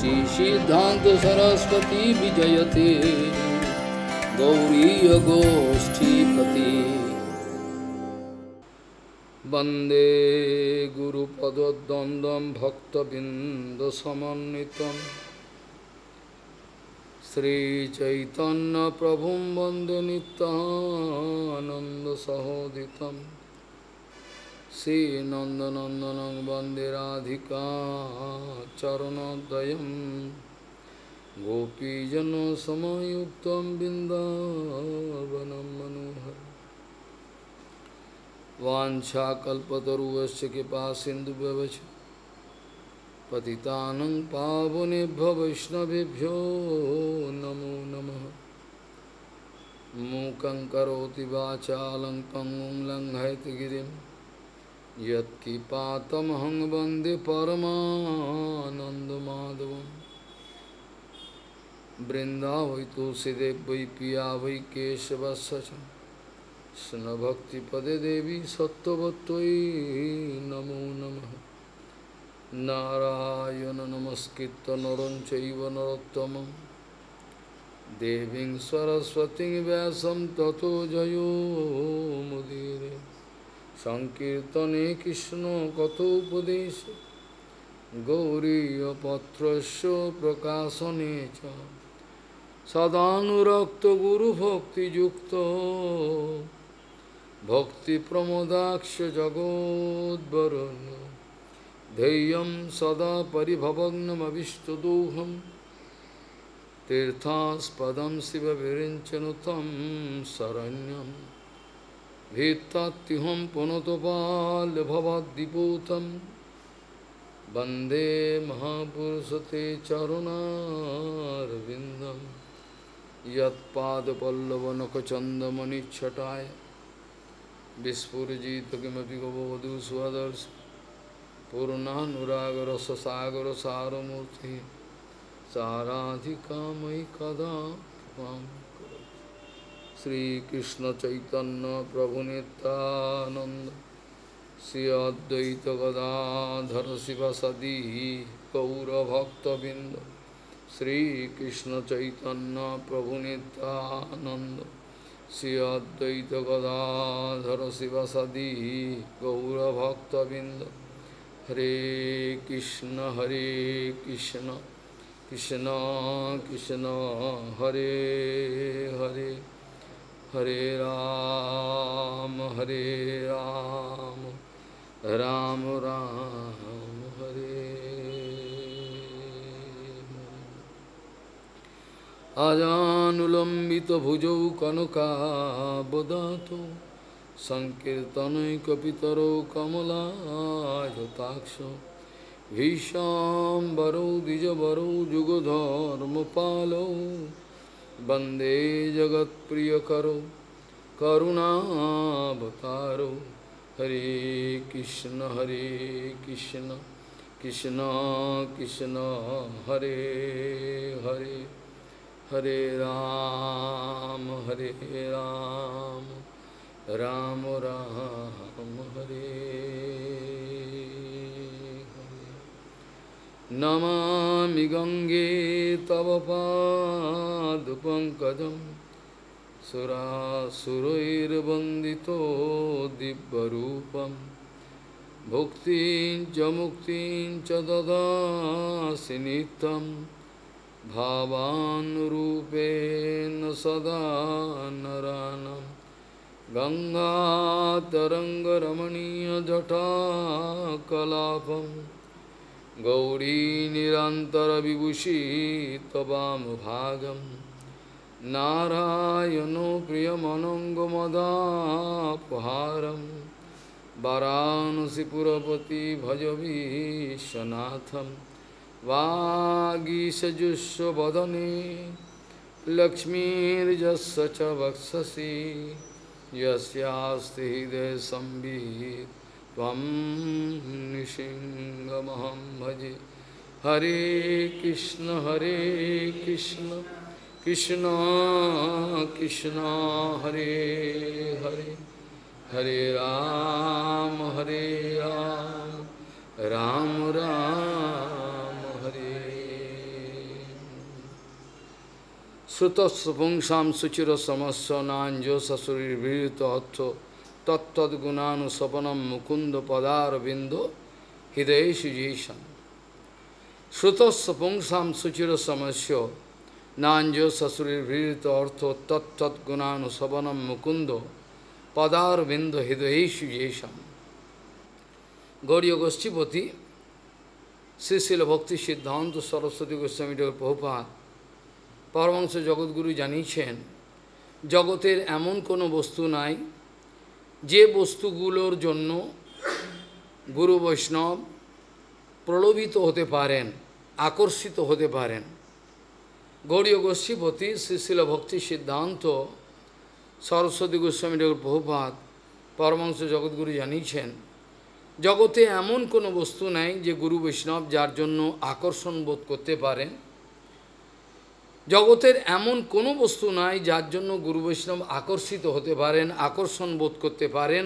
श्री सिद्धांत सरस्वती विजयते गौरीय गोष्ठीपति वंदे गुरुपद्वंद्वं भक्तबिंदसमन्वितं श्रीचैतन्य प्रभुं वंदे नित्यानंद सहोदितं श्रीनंदनंदनं वंदे राधिका चरणोदयं गोपीजनसमयुक्तं बिन्दावनं मनोहरम् वाञ्छाकल्पतरुश्च कृपासिन्धुभ्यश्च पतितानं पावनेभ्यो वैष्णवेभ्यो नमो नमः। मूकं करोति वाचालं पङ्गुं लङ्घयति गिरिं यत्किपातमहं वन्दे परमानन्दमाधवं। वृन्दावै तुलसीदेव वै पिया वै केशवस्य च कृष्ण भक्ति पदे देवी सत्ववत्त्वयि नमो नमः। नारायण नमस्कृत्य नरं चैव नरोत्तमं देवीं सरस्वतीं व्यासं ततो जयो मुदीरे। संकीर्तने कृष्ण कथोपदेशे गौरीयपत्रस्य प्रकाशने च सदानुरक्त गुरुभक्तियुक्तो भक्ति प्रमोदाक्ष जगोद्वरुण्य ध्येयं सदा परिभवग्नमविष्टदोहं तीर्थास्पदं शिवविरिञ्चनुतं शरण्यं भीत्तात्युहं पुनतपाल्यभवद्दिपूतं वन्दे महापुरुषते चरुणारविन्दं यत्पादपल्लवनखचन्दमणिच्छटाय विस्फुरजित किमपि गववधू स्वदर्श पूर्णानुरागरससागरसारमूर्तिः साराधिकामयि कदा कृपां करोतु। श्रीकृष्ण चैतन्य प्रभु नित्यानन्द श्री अद्वैत गदाधर शिवसदी गौरभक्तबिंद श्रीकृष्ण चैतन्य प्रभु नित्यानंद श्री अद्वैत गदाधर शिवसदी गौरभक्तबिंद। हरे कृष्ण कृष्ण कृष्ण हरे हरे हरे राम राम राम हरे। आजानुलंबित भुजौ कनकाबदातो संकीर्तनैकपितरो कमलायताक्षो भीष्माम्बरौ द्विजवरौ जुगधर्मपालौ वन्दे जगत्प्रियकरो करुणावतारो। हरे कृष्ण कृष्ण कृष्ण हरे हरे हरे राम राम राम हरे हरे। नमामि गंगे तव पादपङ्कजं सुरासुरैर्वन्दितो दिव्यरूपं भुक्तिं च मुक्तिं च ददासि नित्यं भावानुरूपेण सदा नरानं। गंगातरङ्गरमणीयजटाकलापं गौरी निरन्तरविभूषी त्ववामभागं नारायणो प्रियमनङ्गमदापहारं वाराणसीपुरपति भजवीशनाथं। वागीशजुष्वदने लक्ष्मीर्यस्य च वक्षसि यस्यास्ति हृदये संवित् त्वं नृसिंहमहं भजे। हरे कृष्ण कृष्ण कृष्ण हरे हरे हरे राम राम राम हरे Srutasya pungsam suchira samasya nanjo sasuri virita atho tattad gunanu sapanam mukunda padar bindo hidayeshu jisham. Srutasya pungsam suchira samasya nanjo sasuri virita atho tattad gunanu sapanam mukunda padar bindo hidayeshu jisham. Gauriya Goshtipati, Srila Bhakti Siddhanta Saraswati Goswami Prabhupada, Paramahamsa জগৎগুরু জানিয়েছেন, জগতের এমন কোনো বস্তু নাই যে বস্তুগুলোর জন্য গুরু বৈষ্ণব প্রলোভিত হতে পারেন, আকর্ষিত হতে পারেন। গৌড়ীয় গোষ্ঠীপতি শ্রীশিল ভক্তি সিদ্ধান্ত সরস্বতী গোস্বামী প্রভুপাদ পরমহংস জগৎগুরু জানিয়েছেন, জগতে এমন কোনো বস্তু নাই যে গুরু বৈষ্ণব যার জন্য আকর্ষণ বোধ করতে পারেন। জগতের এমন কোনো বস্তু নাই যার জন্য গুরু বৈষ্ণব আকর্ষিত হতে পারেন, আকর্ষণ বোধ করতে পারেন,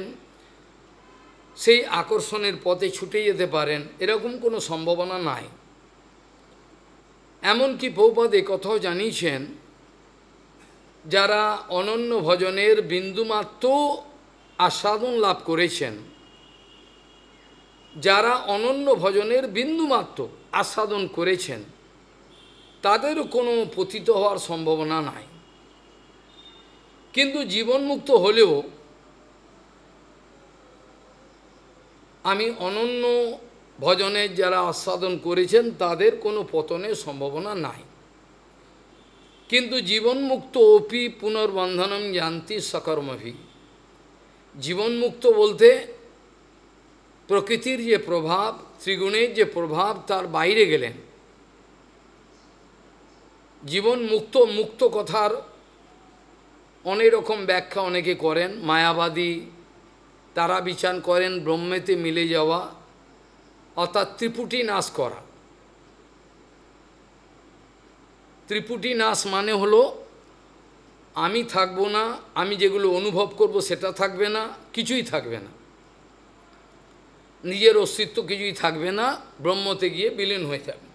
সেই আকর্ষণের পথে ছুটে যেতে পারেন, এরকম কোনো সম্ভাবনা নাই। এমনকি প্রভুপাদ এ কথাও জানিয়েছেন, যারা অনন্য ভজনের বিন্দুমাত্র আস্বাদন লাভ করেছেন, যারা অনন্য ভজনের বিন্দুমাত্র আস্বাদন করেছেন, তাদেরও কোনো পতিত হওয়ার সম্ভাবনা নাই। কিন্তু জীবনমুক্ত হলেও আমি অনন্য ভজনের যারা আস্বাদন করেছেন তাদের কোনো পতনের সম্ভাবনা নাই। কিন্তু জীবনমুক্ত অপি পুনর্বন্ধনম যান্তি সকর্মভি। জীবনমুক্ত বলতে প্রকৃতির যে প্রভাব, ত্রিগুণের যে প্রভাব, তার বাইরে গেলেন। জীবন মুক্ত, মুক্ত কথার অনেক রকম ব্যাখ্যা অনেকে করেন। মায়াবাদী তারা বিচার করেন ব্রহ্মেতে মিলে যাওয়া, অর্থাৎ ত্রিপুটি নাশ করা। ত্রিপুটি নাশ মানে হলো আমি থাকব না, আমি যেগুলো অনুভব করব সেটা থাকবে না, কিছুই থাকবে না, নিজের অস্তিত্ব কিছুই থাকবে না, ব্রহ্মতে গিয়ে বিলীন হয়ে যাবে।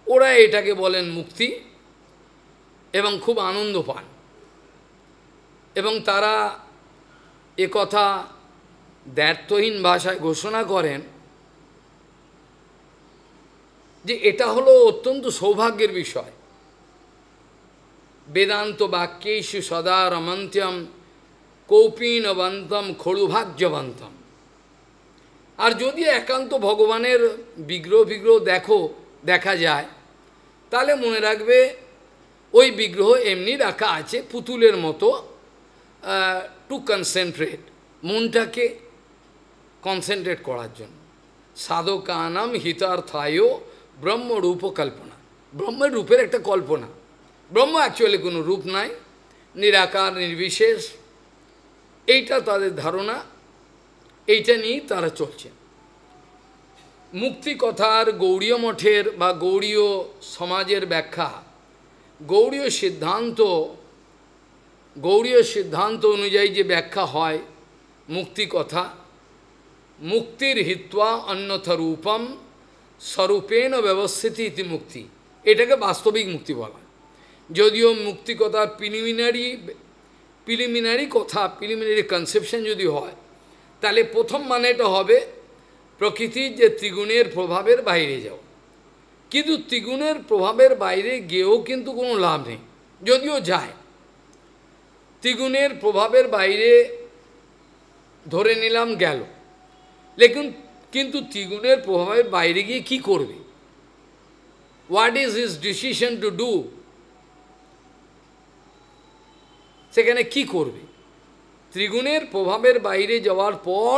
ওরা এটাকে বলেন মুক্তি এবং খুব আনন্দ পান। এবং তারা একথা দ্ব্যর্থহীন ভাষায় ঘোষণা করেন যে এটা হলো অত্যন্ত সৌভাগ্যের বিষয়। বেদান্ত বাক্যেষু সদা রমন্ত্যম কৌপীনবন্তম খড়ুভাগ্যবন্তম। আর যদি একান্ত ভগবানের বিগ্রহ দেখা যায়, তাহলে মনে রাখবে ওই বিগ্রহ এমনি রাখা আছে পুতুলের মতো, টু কনসেন্ট্রেট, মনটাকে কনসেন্ট্রেট করার জন্য। সাধকানাম হিতার্থায় ব্রহ্মরূপ কল্পনা। ব্রহ্মের রূপের একটা কল্পনা। ব্রহ্ম অ্যাকচুয়ালি কোনো রূপ নাই, নিরাকার নির্বিশেষ, এইটা তাদের ধারণা, এইটা নিয়েই তারা চলছে। মুক্তি কথার গৌড়ীয় মঠের বা গৌড়ীয় সমাজের ব্যাখ্যা, গৌড়ীয় সিদ্ধান্ত অনুযায়ী যে ব্যাখ্যা হয় মুক্তি কথা, মুক্তির হিত্বা অন্যথা রূপম স্বরূপেণ ব্যবস্থিতি ইতি মুক্তি। এটাকে বাস্তবিক মুক্তি বলা। যদিও মুক্তি কথার প্রিলিমিনারি কথা, প্রিলিমিনারি কনসেপশন যদি হয়, তাহলে প্রথম মানেটা হবে প্রকৃতির যে ত্রিগুণের প্রভাবের বাইরে যাও। কিন্তু ত্রিগুণের প্রভাবের বাইরে গিয়েও কিন্তু কোনো লাভ নেই। যদিও যায়, ত্রিগুণের প্রভাবের বাইরে ধরে নিলাম গেল, কিন্তু ত্রিগুণের প্রভাবের বাইরে গিয়ে কি করবে? What is his decision to do? সেখানে কি করবে? ত্রিগুণের প্রভাবের বাইরে যাওয়ার পর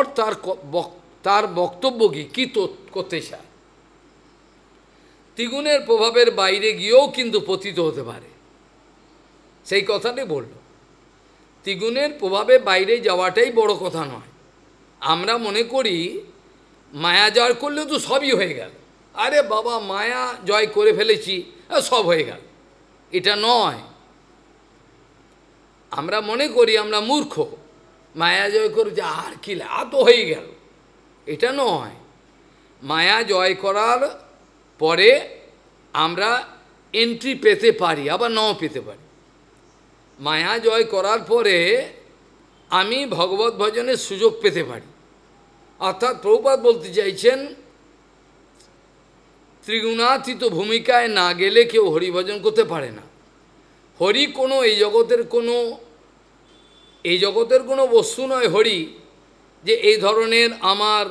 তার বক্তব্য কি করতে চায়? ত্রিগুণের প্রভাবের বাইরে গিয়েও কিন্তু পতিত হতে পারে, সেই কথাটাই বলল। ত্রিগুণের প্রভাবে বাইরে যাওয়াটাই বড় কথা নয়। আমরা মনে করি মায়া জয় করলে তো সবই হয়ে গেল, আরে বাবা মায়া জয় করে ফেলেছি, সব হয়ে গেল, এটা নয়। আমরা মনে করি আমরা মূর্খ, মায়া জয় করেছি আর কি তো হয়ে গেল, এটা নয়। মায়া জয় করার পরে আমরা এন্ট্রি পেতে পারি, আবার নাও পেতে পারি। মায়া জয় করার পরে আমি ভগবত ভজনের সুযোগ পেতে পারি। অর্থাৎ প্রভুপাদ বলতে চাইছেন, ত্রিগুণাতীত ভূমিকায় না গেলে কেউ হরিভজন করতে পারে না। হরি কোনো এই জগতের কোনো বস্তু নয় হরি, যে এই ধরনের আমার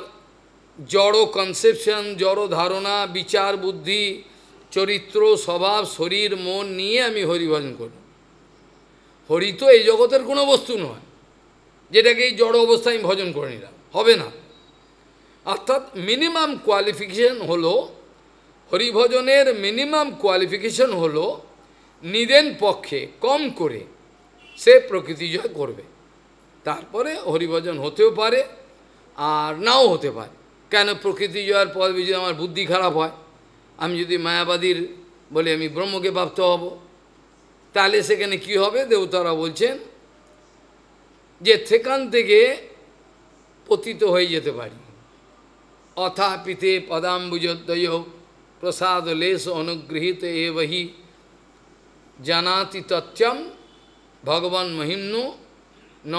জড় কনসেপশন, জড় ধারণা, বিচার বুদ্ধি, চরিত্র, স্বভাব, শরীর, মন নিয়ে আমি হরিভজন করব। হরি তো এই জগতের কোনো বস্তু নয় যেটাকে এই জড় অবস্থায় আমি ভজন করে নিলাম, হবে না। অর্থাৎ মিনিমাম কোয়ালিফিকেশন হলো, হরিভজনের মিনিমাম কোয়ালিফিকেশন হলো নিদেন পক্ষে কম করে সে প্রকৃতি জয় করবে, তারপরে হরিভজন হতেও পারে আর নাও হতে পারে। কেন প্রকৃতি জয়ের পর যদি আমার বুদ্ধি খারাপ হয়, আমি যদি মায়াবাদীর বলে আমি ব্রহ্মকে প্রাপ্ত হব, তাহলে সেখানে কি হবে? দেবতারা বলছেন যে সেখান থেকে পতিত হয়ে যেতে পারি। অথাপিতে পদাম্বুজোদয় প্রসাদ লেশ অনুগৃহীত এবহি জানাতি তথ্যম ভগবান মহিম্নো ন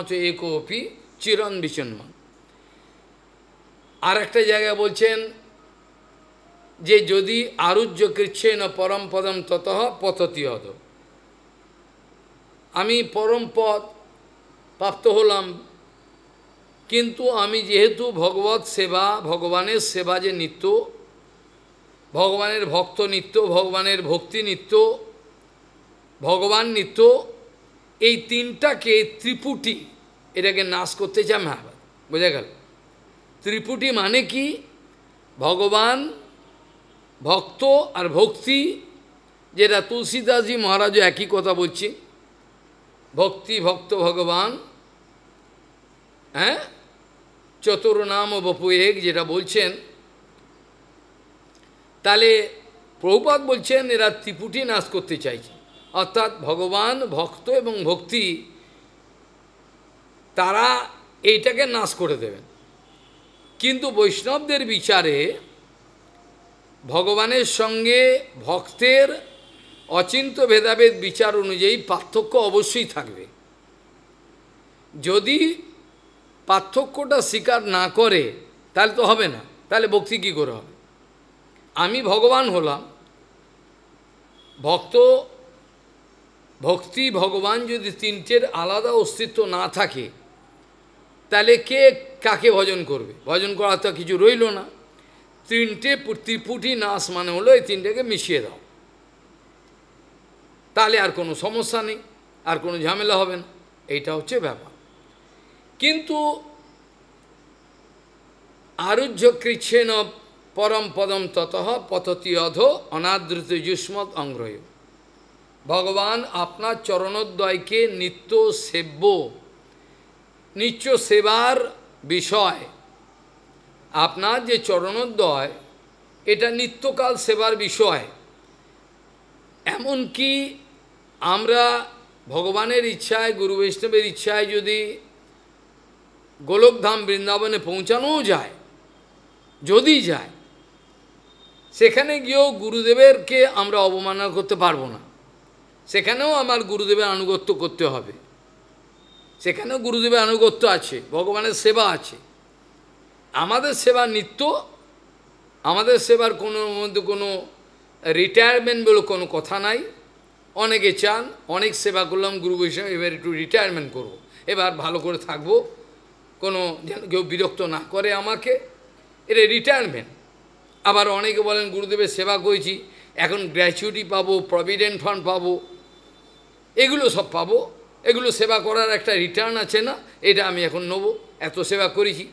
চ একোপি চিরন বিচন্মান। আর একটা জায়গায় বলছেন যে যদি আরুহ্য কৃচ্ছে ন পরম পদম ততঃ পততি হত, আমি পরম পদ প্রাপ্ত হলাম, কিন্তু আমি যেহেতু ভগবত সেবা, ভগবানের সেবা যে নিত্য, ভগবানের ভক্ত নিত্য, ভগবানের ভক্তি নিত্য, ভগবান নিত্য, এই তিনটাকে ত্রিপুটি এটাকে নাশ করতে চায় মহাভারত। বোঝা গেল? ত্রিপুটি মানে কি? ভগবান, ভক্ত আর ভক্তি, যেটা তুলসীদাসজি মহারাজও একই কথা বলছে, ভক্তি ভক্ত ভগবান, হ্যাঁ, চতুর্নাম বপু এক, যেটা বলছেন। তাহলে প্রভুপাদ বলছেন এরা ত্রিপুটি নাশ করতে চাইছে, অর্থাৎ ভগবান, ভক্ত এবং ভক্তি, তারা এইটাকে নাশ করে দেবেন। কিন্তু বৈষ্ণবদের বিচারে ভগবানের সঙ্গে ভক্তের অচিন্ত ভেদাভেদ বিচার অনুযায়ী পার্থক্য অবশ্যই থাকবে। যদি পার্থক্যটা স্বীকার না করে তাহলে তো হবে না, তাহলে ভক্তি কী করে হবে? আমি ভগবান হলাম, ভক্তি ভগবান যদি তিনটের আলাদা অস্তিত্ব না থাকে, তাহলে কে কাকে ভজন করবে? ভজন করার তো কিছু রইল না। ত্রিপুটি নাশ মানে হলো এই তিনটেকে মিশিয়ে দাও, তাহলে আর কোনো সমস্যা নেই, আর কোনো ঝামেলা হবে না। এইটা হচ্ছে ব্যাপার। কিন্তু আরুহ্য কৃচ্ছেন পরম পদম ততঃ পততি অধ অনাদৃত যুষ্মৎ অঙ্গ্রয়। ভগবান আপনার চরণোদ্বয়কে নিত্য সেব্য, নিত্য সেবার বিষয়, আপনার যে চরণোদ্বয় এটা নিত্যকাল সেবার বিষয়। এমনকি আমরা ভগবানের ইচ্ছায়, গুরু বৈষ্ণবের ইচ্ছায় যদি গোলকধাম বৃন্দাবনে পৌঁছানোও যায়, যদি যায়, সেখানে গিয়েও গুরুদেবেরকে আমরা অবমাননা করতে পারবো না। সেখানেও আমার গুরুদেবের আনুগত্য করতে হবে, সেখানেও গুরুদেবের আনুগত্য আছে, ভগবানের সেবা আছে। আমাদের সেবা নিত্য, আমাদের সেবার কোনো মধ্যে কোনো রিটায়ারমেন্ট বলে কোনো কথা নাই। অনেকে চান অনেক সেবা করলাম গুরু বৈষ্ণব, এবার একটু রিটায়ারমেন্ট করবো, এবার ভালো করে থাকবো, কোনো যেন কেউ বিরক্ত না করে আমাকে, এটা রিটায়ারমেন্ট। আবার অনেকে বলেন গুরুদেবের সেবা করেছি, এখন গ্র্যাচুইটি পাবো, প্রভিডেন্ট ফান্ড পাবো, এগুলো সব পাবো, এগুলো সেবা করার একটা রিটার্ন আছে না, এটা আমি এখন নেবো, এত সেবা করেছি।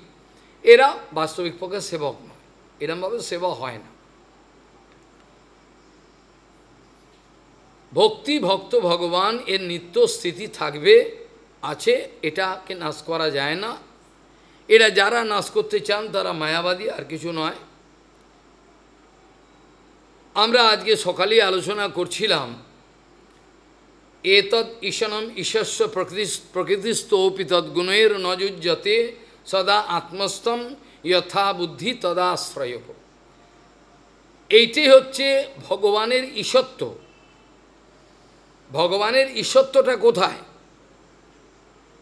এরা বাস্তবিক পক্ষে সেবক নয়, এরমভাবে সেবা হয় না। ভক্তি ভক্ত ভগবান এর নিত্য স্থিতি থাকবে, আছে, এটাকে নাশ করা যায় না। এরা যারা নাশ করতে চান তারা মায়াবাদী, আর কিছু নয়। আমরা আজকে সকালেই আলোচনা করছিলাম, এতৎ ঈশনম ঈশস্ব প্রকৃতিস্থপি তদ্গুণের নযুজ্যতে সদা আত্মস্থম যথা বুদ্ধি তদাশ্রয়। এইটি হচ্ছে ভগবানের ঈশত্ব। ভগবানের ঈশ্বরত্বটা কোথায়?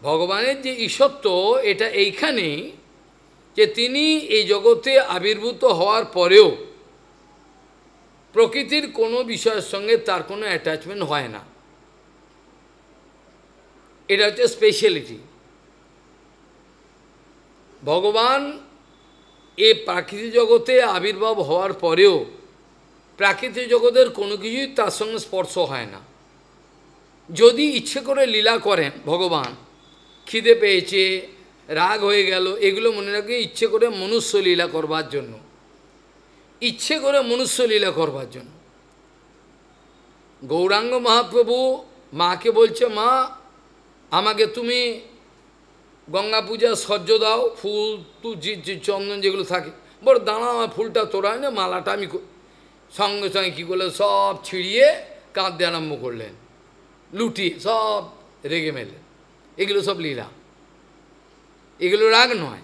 ভগবানের যে ঈশ্বরত্ব এটা এইখানেই যে তিনি এই জগতে আবির্ভূত হওয়ার পরেও প্রকৃতির কোনো বিষয়ের সঙ্গে তার কোনো অ্যাটাচমেন্ট হয় না। এটা হচ্ছে স্পেশালিটি। ভগবান এই প্রাকৃতিক জগতে আবির্ভাব হওয়ার পরেও প্রাকৃতিক জগতের কোনো কিছুই তার সঙ্গে স্পর্শ হয় না। যদি ইচ্ছে করে লীলা করেন ভগবান, খিদে পেয়েছে, রাগ হয়ে গেল, এগুলো মনে রাখবে ইচ্ছে করে মনুষ্য লীলা করবার জন্য, ইচ্ছে করে মনুষ্য লীলা করবার জন্য। গৌরাঙ্গ মহাপ্রভু মাকে বলছে, মা আমাকে তুমি গঙ্গা পূজা সহ্য দাও, ফুল তু চন্দন যেগুলো থাকে, বড় দাঁড়া আমার ফুলটা তোড়ায় না, মালাটা আমি সঙ্গে সঙ্গে কী করলে সব ছিঁড়িয়ে কাঁদতে আরম্ভ করলেন, লুটিয়ে সব রেগে মেলে। এগুলো সব লীলা, এগুলো রাগ নয়,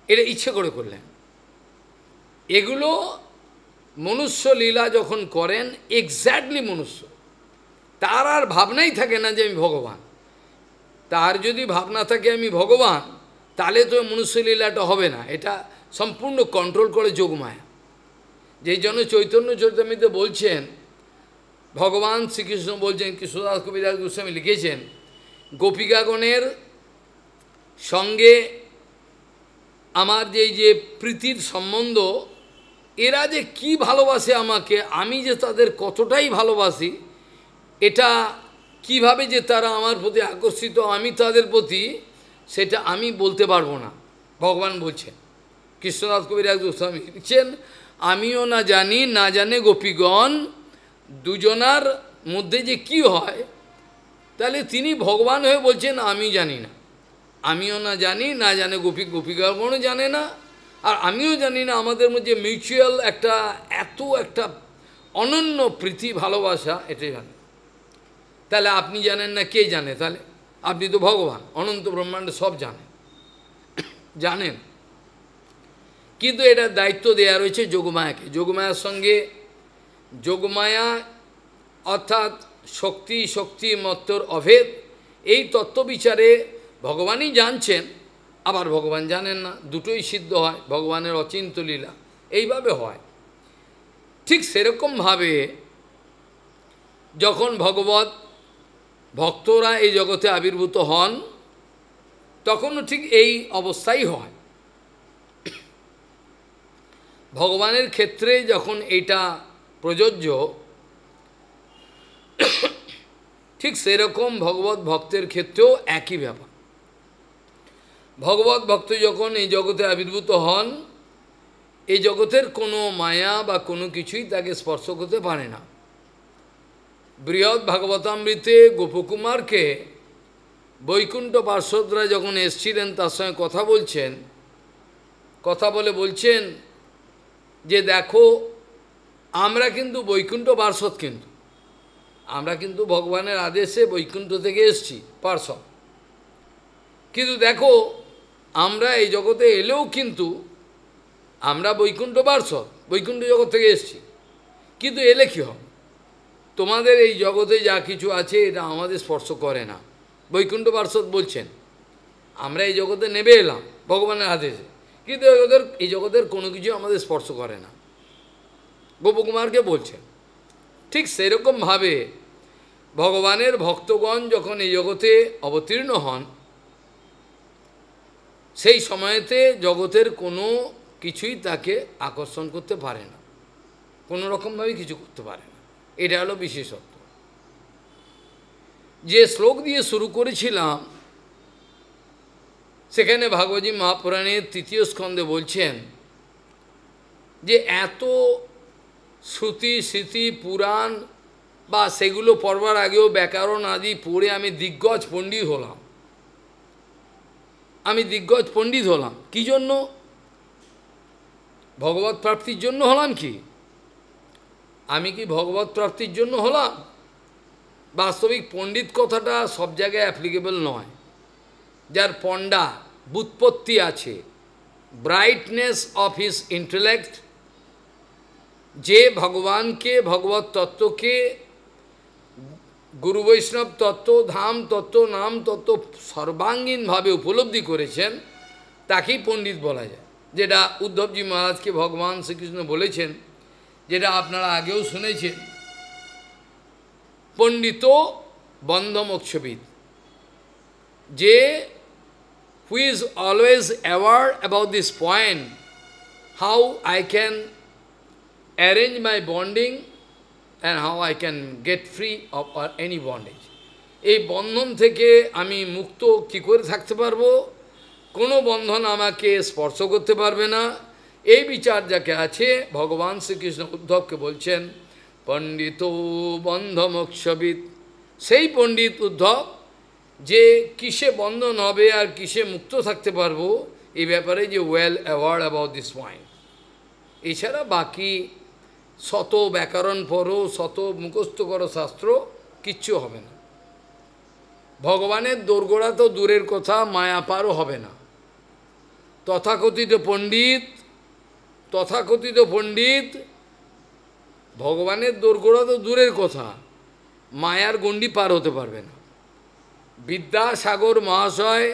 এটা ইচ্ছে করে করলেন। এগুলো মনুষ্য লীলা যখন করেন, এক্স্যাক্টলি মনুষ্য, তার আর ভাবনাই থাকে না যে আমি ভগবান। তার যদি ভাবনা থাকে আমি ভগবান, তাহলে তো মনুষ্য লীলাটা হবে না। এটা সম্পূর্ণ কন্ট্রোল করে যোগমায়া। যেই জন্য চৈতন্য চরিতামৃতে বলছেন, ভগবান শ্রীকৃষ্ণ বলছেন, কৃষ্ণদাস কবিরাজ গোস্বামী লিখেছেন, গোপিকাগণের সঙ্গে আমার যে প্রীতির সম্বন্ধ, এরা যে কি ভালোবাসে আমাকে, আমি যে তাদের কতটাই ভালোবাসি, এটা কিভাবে যে তারা আমার প্রতি আকর্ষিত, আমি তাদের প্রতি, সেটা আমি বলতে পারবো না। ভগবান বলছেন, কৃষ্ণদাস কবিরাজ গোস্বামী লিখছেন, আমিও না জানি, না জানে গোপীগণ, দুজনার মধ্যে যে কি হয়, তাহলে তিনি ভগবান হয়ে বলছেন আমি জানি না। আমিও না জানি, না জানে গোপিকাগণও জানে না, আর আমিও জানি না। আমাদের মধ্যে মিউচুয়াল একটা একটা অনন্য প্রীতি ভালোবাসা, এটাই জানে। তাহলে আপনি জানেন না, কে জানে? তাহলে আপনি তো ভগবান, অনন্ত ব্রহ্মাণ্ডে সব জানেন। কিন্তু এটার দায়িত্ব দেওয়া রয়েছে যোগমায়াকে। যোগমায়ার সঙ্গে, যোগমায়া অর্থাৎ শক্তি মত্তর অভেদ, এই তত্ত্ববিচারে ভগবানই জানছেন, আবার ভগবান জানেন না, দুটোই সিদ্ধ হয়। ভগবানের অচিন্ত লীলা এইভাবে হয়। ঠিক সেরকমভাবে যখন ভগবত ভক্তরা এই জগতে আবির্ভূত হন, তখনও ঠিক এই অবস্থাই হয়। ভগবানের ক্ষেত্রে যখন এটা প্রযোজ্য, ঠিক সেরকম ভগবত ভক্তের ক্ষেত্রেও একই ব্যাপার। ভগবত ভক্ত যখন এই জগতে আবির্ভূত হন, এই জগতের কোনো মায়া বা কোনো কিছুই তাকে স্পর্শ করতে পারে না। বৃহৎ ভাগবতামৃতে গোপকুমারকে বৈকুণ্ঠ পার্শ্বদরা যখন এসেছিলেন, তার সঙ্গে কথা বলছেন, কথা বলে বলছেন যে দেখো, আমরা কিন্তু বৈকুণ্ঠ পার্শ্বদ, কিন্তু আমরা কিন্তু ভগবানের আদেশে বৈকুণ্ঠ থেকে এসেছি পার্শ্বদ, কিন্তু দেখো আমরা এই জগতে এলেও কিন্তু আমরা বৈকুণ্ঠ পার্শ্বদ, বৈকুণ্ঠ জগৎ থেকে এসেছি, কিন্তু এলে কী হবে? তোমাদের এই জগতে যা কিছু আছে এটা আমাদের স্পর্শ করে না। বৈকুণ্ঠ পার্শ্বদ বলছেন, আমরা এই জগতে নেমে এলাম ভগবানের আদেশে, কিন্তু এই জগতের কোনো কিছু আমাদের স্পর্শ করে না, গোপকুমারকে বলছেন। ঠিক সেরকমভাবে ভগবানের ভক্তগণ যখন এই জগতে অবতীর্ণ হন, সেই সময়তে জগতের কোনো কিছুই তাকে আকর্ষণ করতে পারে না, কোনো রকমভাবে কিছু করতে পারে না। এটা হলো বিশেষত্ব। যে শ্লোক দিয়ে শুরু করেছিলাম, সেখানে ভাগবতী মহাপুরাণের 3য় স্কন্ধে বলছেন যে এত শ্রুতি স্মৃতি পুরাণ বা সেগুলো পড়বার আগেও ব্যাকরণ আদি পড়ে আমি দিগ্গজ পণ্ডিত হলাম। আমি দিগ্গজ পণ্ডিত হলাম কী জন্য? ভগবত প্রাপ্তির জন্য হলাম। কি আমি কি ভগবত প্রাপ্তির জন্য হলাম? বাস্তবিক পণ্ডিত কথাটা সব জায়গায় অ্যাপ্লিকেবল নয়। যার পণ্ডা বুৎপত্তি আছে, ব্রাইটনেস অফ হিজ ইন্টেলেক্ট, যে ভগবানকে ভগবত তত্ত্বকে গুরু বৈষ্ণব তত্ত্ব, ধাম তত্ত্ব, নাম তত্ত্ব সর্বাঙ্গীনভাবে উপলব্ধি করেছেন, তাকেই পণ্ডিত বলা যায়। যেটা উদ্ধবজি মহারাজকে ভগবান শ্রীকৃষ্ণ বলেছেন, যেটা আপনারা আগেও শুনেছেন, পণ্ডিত বন্ধমোক্ষবিদ, যে who is always aware about this point, how I can arrange my bonding and how I can get free of any bondage. এই বন্ধন থেকে আমি মুক্ত কি করে থাকতে পারবো, কোনো বন্ধন আমাকে স্পর্শ করতে পারবে না, এই বিচার যাকে আছে, ভগবান শ্রীকৃষ্ণ উদ্ধবকে বলছেন পণ্ডিত বন্ধমোক্ষবিদ। সেই পণ্ডিত উদ্ধব, যে কিসে বন্ধন হবে আর কিসে মুক্ত থাকতে পারবো, এই ব্যাপারে যে well award about this point. এছাড়া বাকি শত ব্যাকরণ পড়ো, শত মুখস্থ করো শাস্ত্র, কিচ্ছু হবে না। ভগবানের দোরগোড়া তো দূরের কথা, মায়া পারও হবে না। তথাকথিত পণ্ডিত ভগবানের দোরগোড়া তো দূরের কথা, মায়ার গণ্ডি পার হতে পারবে না। বিদ্যাসাগর মহাশয়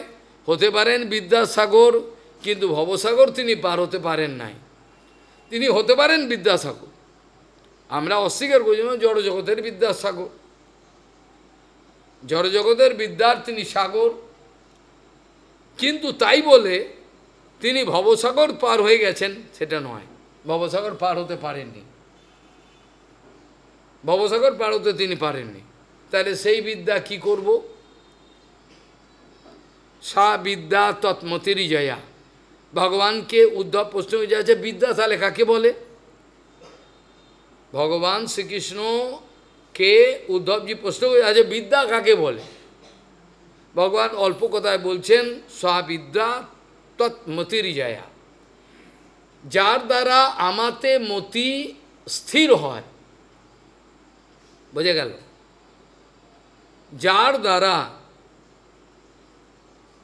হতে পারেন বিদ্যাসাগর, কিন্তু ভবসাগর তিনি পার হতে পারেন নাই। তিনি হতে পারেন বিদ্যাসাগর, আমরা অস্বীকার করি না, জড়জগতের বিদ্যাসাগর, জড়জগতের বিদ্যার তিনি সাগর, কিন্তু তাই বলে তিনি ভবসাগর পার হয়ে গেছেন সেটা নয়। ভবসাগর পার হতে পারেননি, ভবসাগর পার হতে তিনি পারেননি। তাহলে সেই বিদ্যা কি করব? সা বিদ্যা তৎমতিরি জয়া। ভগবানকে উদ্ধব প্রশ্ন হয়ে যাচ্ছে, বিদ্যা তাহলে কাকে বলে? ভগবান শ্রীকৃষ্ণকে উদ্ধবজি প্রশ্ন করে আছে, বিদ্যা কাকে বলে? ভগবান অল্প কথায় বলছেন, সা বিদ্যা তৎমতিরি জয়া, যার দ্বারা আমাতে মতি স্থির হয়। বোঝা গেল? যার দ্বারা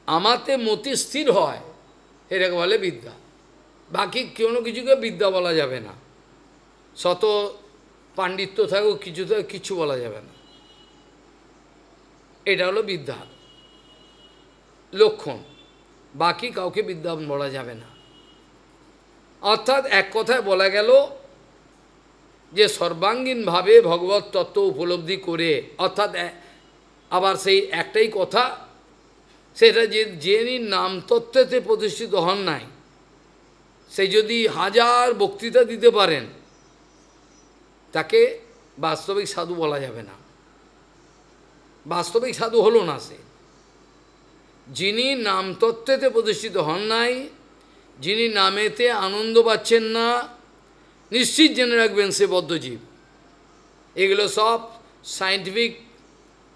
আমাতে মতি স্থির হয়, এটাকে বলে বিদ্যা। বাকি কোনো কিছুকে বিদ্যা বলা যাবে না। শত পাণ্ডিত্য থাকুক, কিছু থাকুক, কিছু বলা যাবে না। এটা হলো বিদ্যার লক্ষণ। বাকি কাউকে বিদ্যা বলা যাবে না। অর্থাৎ এক কথায় বলা গেল যে সর্বাঙ্গীনভাবে ভগবত তত্ত্ব উপলব্ধি করে, অর্থাৎ আবার সেই একটাই কথা, সেটা যে যিনি নামতত্ত্বেতে প্রতিষ্ঠিত হন নাই, সে যদি হাজার বক্তৃতা দিতে পারেন, তাকে বাস্তবিক সাধু বলা যাবে না। বাস্তবিক সাধু হলো না সে। যিনি নামতত্ত্বেতে প্রতিষ্ঠিত হন নাই, যিনি নামেতে আনন্দ পাচ্ছেন না, নিশ্চিত জেনে রাখবেন সে বদ্ধজীব। এগুলো সব সায়েন্টিফিক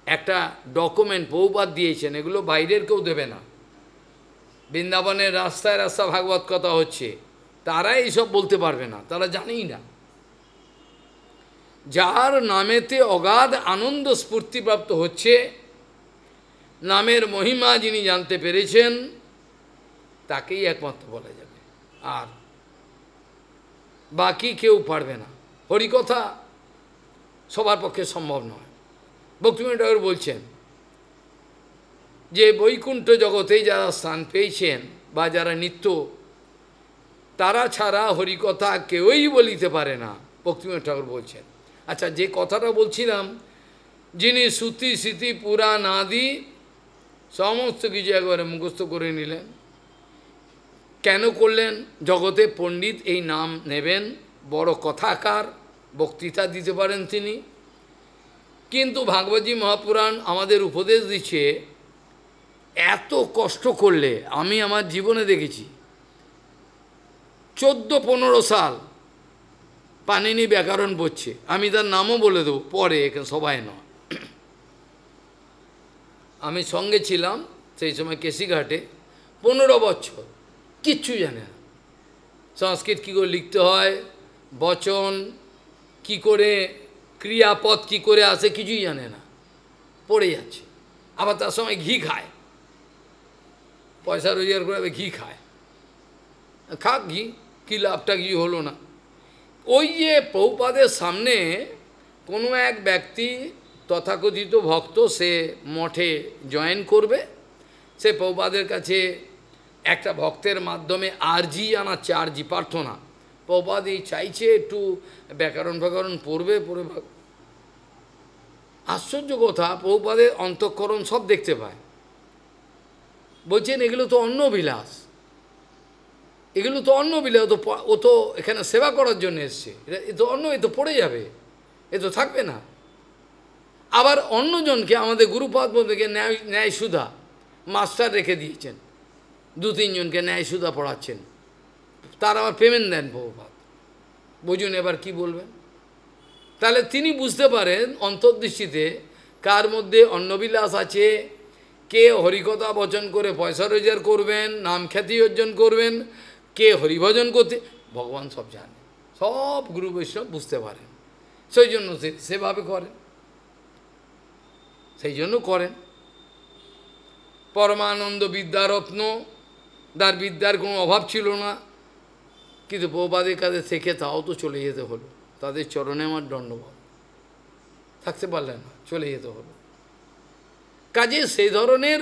একটা ডকুমেন্ট বহুবার দিয়েছেন, এগুলো বাইরের কেউ দেবে না। বৃন্দাবনের রাস্তায় রাস্তা ভাগবত কথা হচ্ছে, তারা এইসব বলতে পারবে না, তারা জানেই না। যার নামেতে অগাধ আনন্দ স্ফূর্তিপ্রাপ্ত হচ্ছে, নামের মহিমা যিনি জানতে পেরেছেন, তাকেই একমাত্র বলা যাবে, আর বাকি কেউ পারবে না। হরিকথা সবার পক্ষে সম্ভব নয়। ভক্তিবিনোদ ঠাকুর বলছেন যে বৈকুণ্ঠ জগতে যারা স্থান পেয়েছেন বা যারা নিত্য, তারা ছাড়া হরিকথা কেউই বলিতে পারে না, ভক্তিবিনোদ ঠাকুর বলছেন। আচ্ছা, যে কথাটা বলছিলাম, যিনি শ্রুতি স্মৃতি পুরাণ আদি সমস্ত কিছু একবারে মুখস্থ করে নিলেন, কেন করলেন? জগতে পণ্ডিত এই নাম নেবেন, বড় কথাকার, বক্তৃতা দিতে পারেন তিনি। কিন্তু ভাগবতী মহাপুরাণ আমাদের উপদেশ দিচ্ছে, এত কষ্ট করলে, আমি আমার জীবনে দেখেছি 14-15 সাল পানিনি ব্যাকরণ পড়ছে। আমি তার নামও বলে দেবো পরে, এখানে সবাই নয়। আমি সঙ্গে ছিলাম সেই সময় কেশিঘাটে, 15 বছর কিচ্ছু জানে না। সংস্কৃত কী করে লিখতে হয়, বচন কি করে, ক্রিয়াপদ কি করে আসে, কিছুই জানে না, পড়ে যাচ্ছে। আবার তার সময় ঘি খায়, পয়সা রোজগার করে ঘি খায়, খাক ঘি, কী লাভটা কিছু হলো না। ওই যে প্রভুপাদের সামনে কোনো এক ব্যক্তি তথাকথিত ভক্ত সে মঠে জয়েন করবে, সে প্রভুপাদের কাছে একটা ভক্তের মাধ্যমে আর্জি জানাচ্ছে, আর্জি প্রার্থনা, প্রভুপাদ এই চাইছে একটু ব্যাকরণ ফ্যাকরণ পড়বে, পড়ে আশ্চর্য কথা, প্রভুপাদের অন্তঃকরণ সব দেখতে পায়। বলছেন এগুলো তো অন্নবিলাস, এগুলো তো অন্নবিলাস, ও তো এখানে সেবা করার জন্য এসছে, এ তো অন্ন, এ তো পড়ে যাবে, এ তো থাকবে না। আবার অন্যজনকে আমাদের গুরুপাদ বন্ধুকে ন্যায় সুধা মাস্টার রেখে দিয়েছেন, 2-3 জনকে ন্যায় সুধা পড়াচ্ছেন, তার আবার পেমেন্ট দেন প্রভুপাদ। বুঝুন এবার কি বলবেন। তাহলে তিনি বুঝতে পারেন অন্তর্দৃষ্টিতে কার মধ্যে অন্নবিলাস আছে, কে হরিকথা বচন করে পয়সা রোজগার করবেন, নাম খ্যাতি অর্জন করবেন, কে হরিভজন করতে, ভগবান সব জানে, সব গুরু বৈষ্ণব বুঝতে পারেন, সেই জন্য সেভাবে করেন, সেই জন্য করেন। পরমানন্দ বিদ্যারত্ন, তার বিদ্যার কোনো অভাব ছিল না, কিন্তু প্রভুপাদের কাছে থেকে তাও তো চলে যেতে হলো, তাদের চরণে আমার দণ্ডবত, থাকতে পারলেন না, চলে যেতে হলো। কাজে সেই ধরনের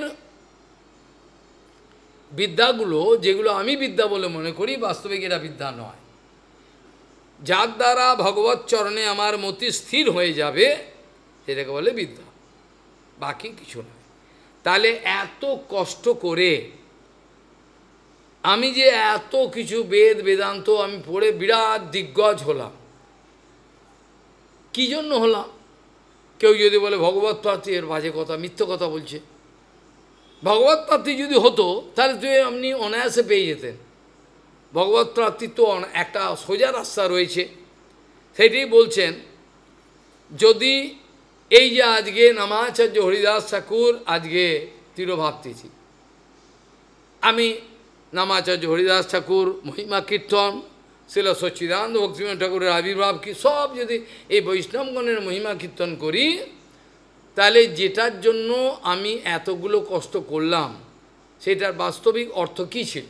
বিদ্যাগুলো, যেগুলো আমি বিদ্যা বলে মনে করি, বাস্তবিক এটা বিদ্যা নয়। যার দ্বারা ভগবত চরণে আমার মতি স্থির হয়ে যাবে সেটাকে বলে বিদ্যা, বাকি কিছু নয়। তাহলে এত কষ্ট করে আমি যে এত কিছু বেদ বেদান্ত আমি পড়ে বিরাট দিগ্গজ হলাম, কি জন্য হলাম? কেউ যদি বলে ভগবত প্রাপ্তি, এর বাজে কথা, মিথ্য কথা বলছে। ভগবত প্রাপ্তি যদি হতো তাহলে তুই আপনি অনায়াসে পেয়ে যেতেন। ভগবত প্রাপ্তির তো একটা সোজা রাস্তা রয়েছে, সেটাই বলছেন। যদি এই যে আজকে নামাচার্য হরিদাস ঠাকুর আজকে তিরোভাবতিথি, আমি নামাচার্য হরিদাস ঠাকুর মহিমা কীর্তন, শিল সচ্চিদানন্দ ভক্তিবিনোদ ঠাকুরের আবির্ভাব কি সব যদি এই বৈষ্ণবগণের মহিমা কীর্তন করি, তাহলে যেটার জন্য আমি এতগুলো কষ্ট করলাম সেটার বাস্তবিক অর্থ কী ছিল?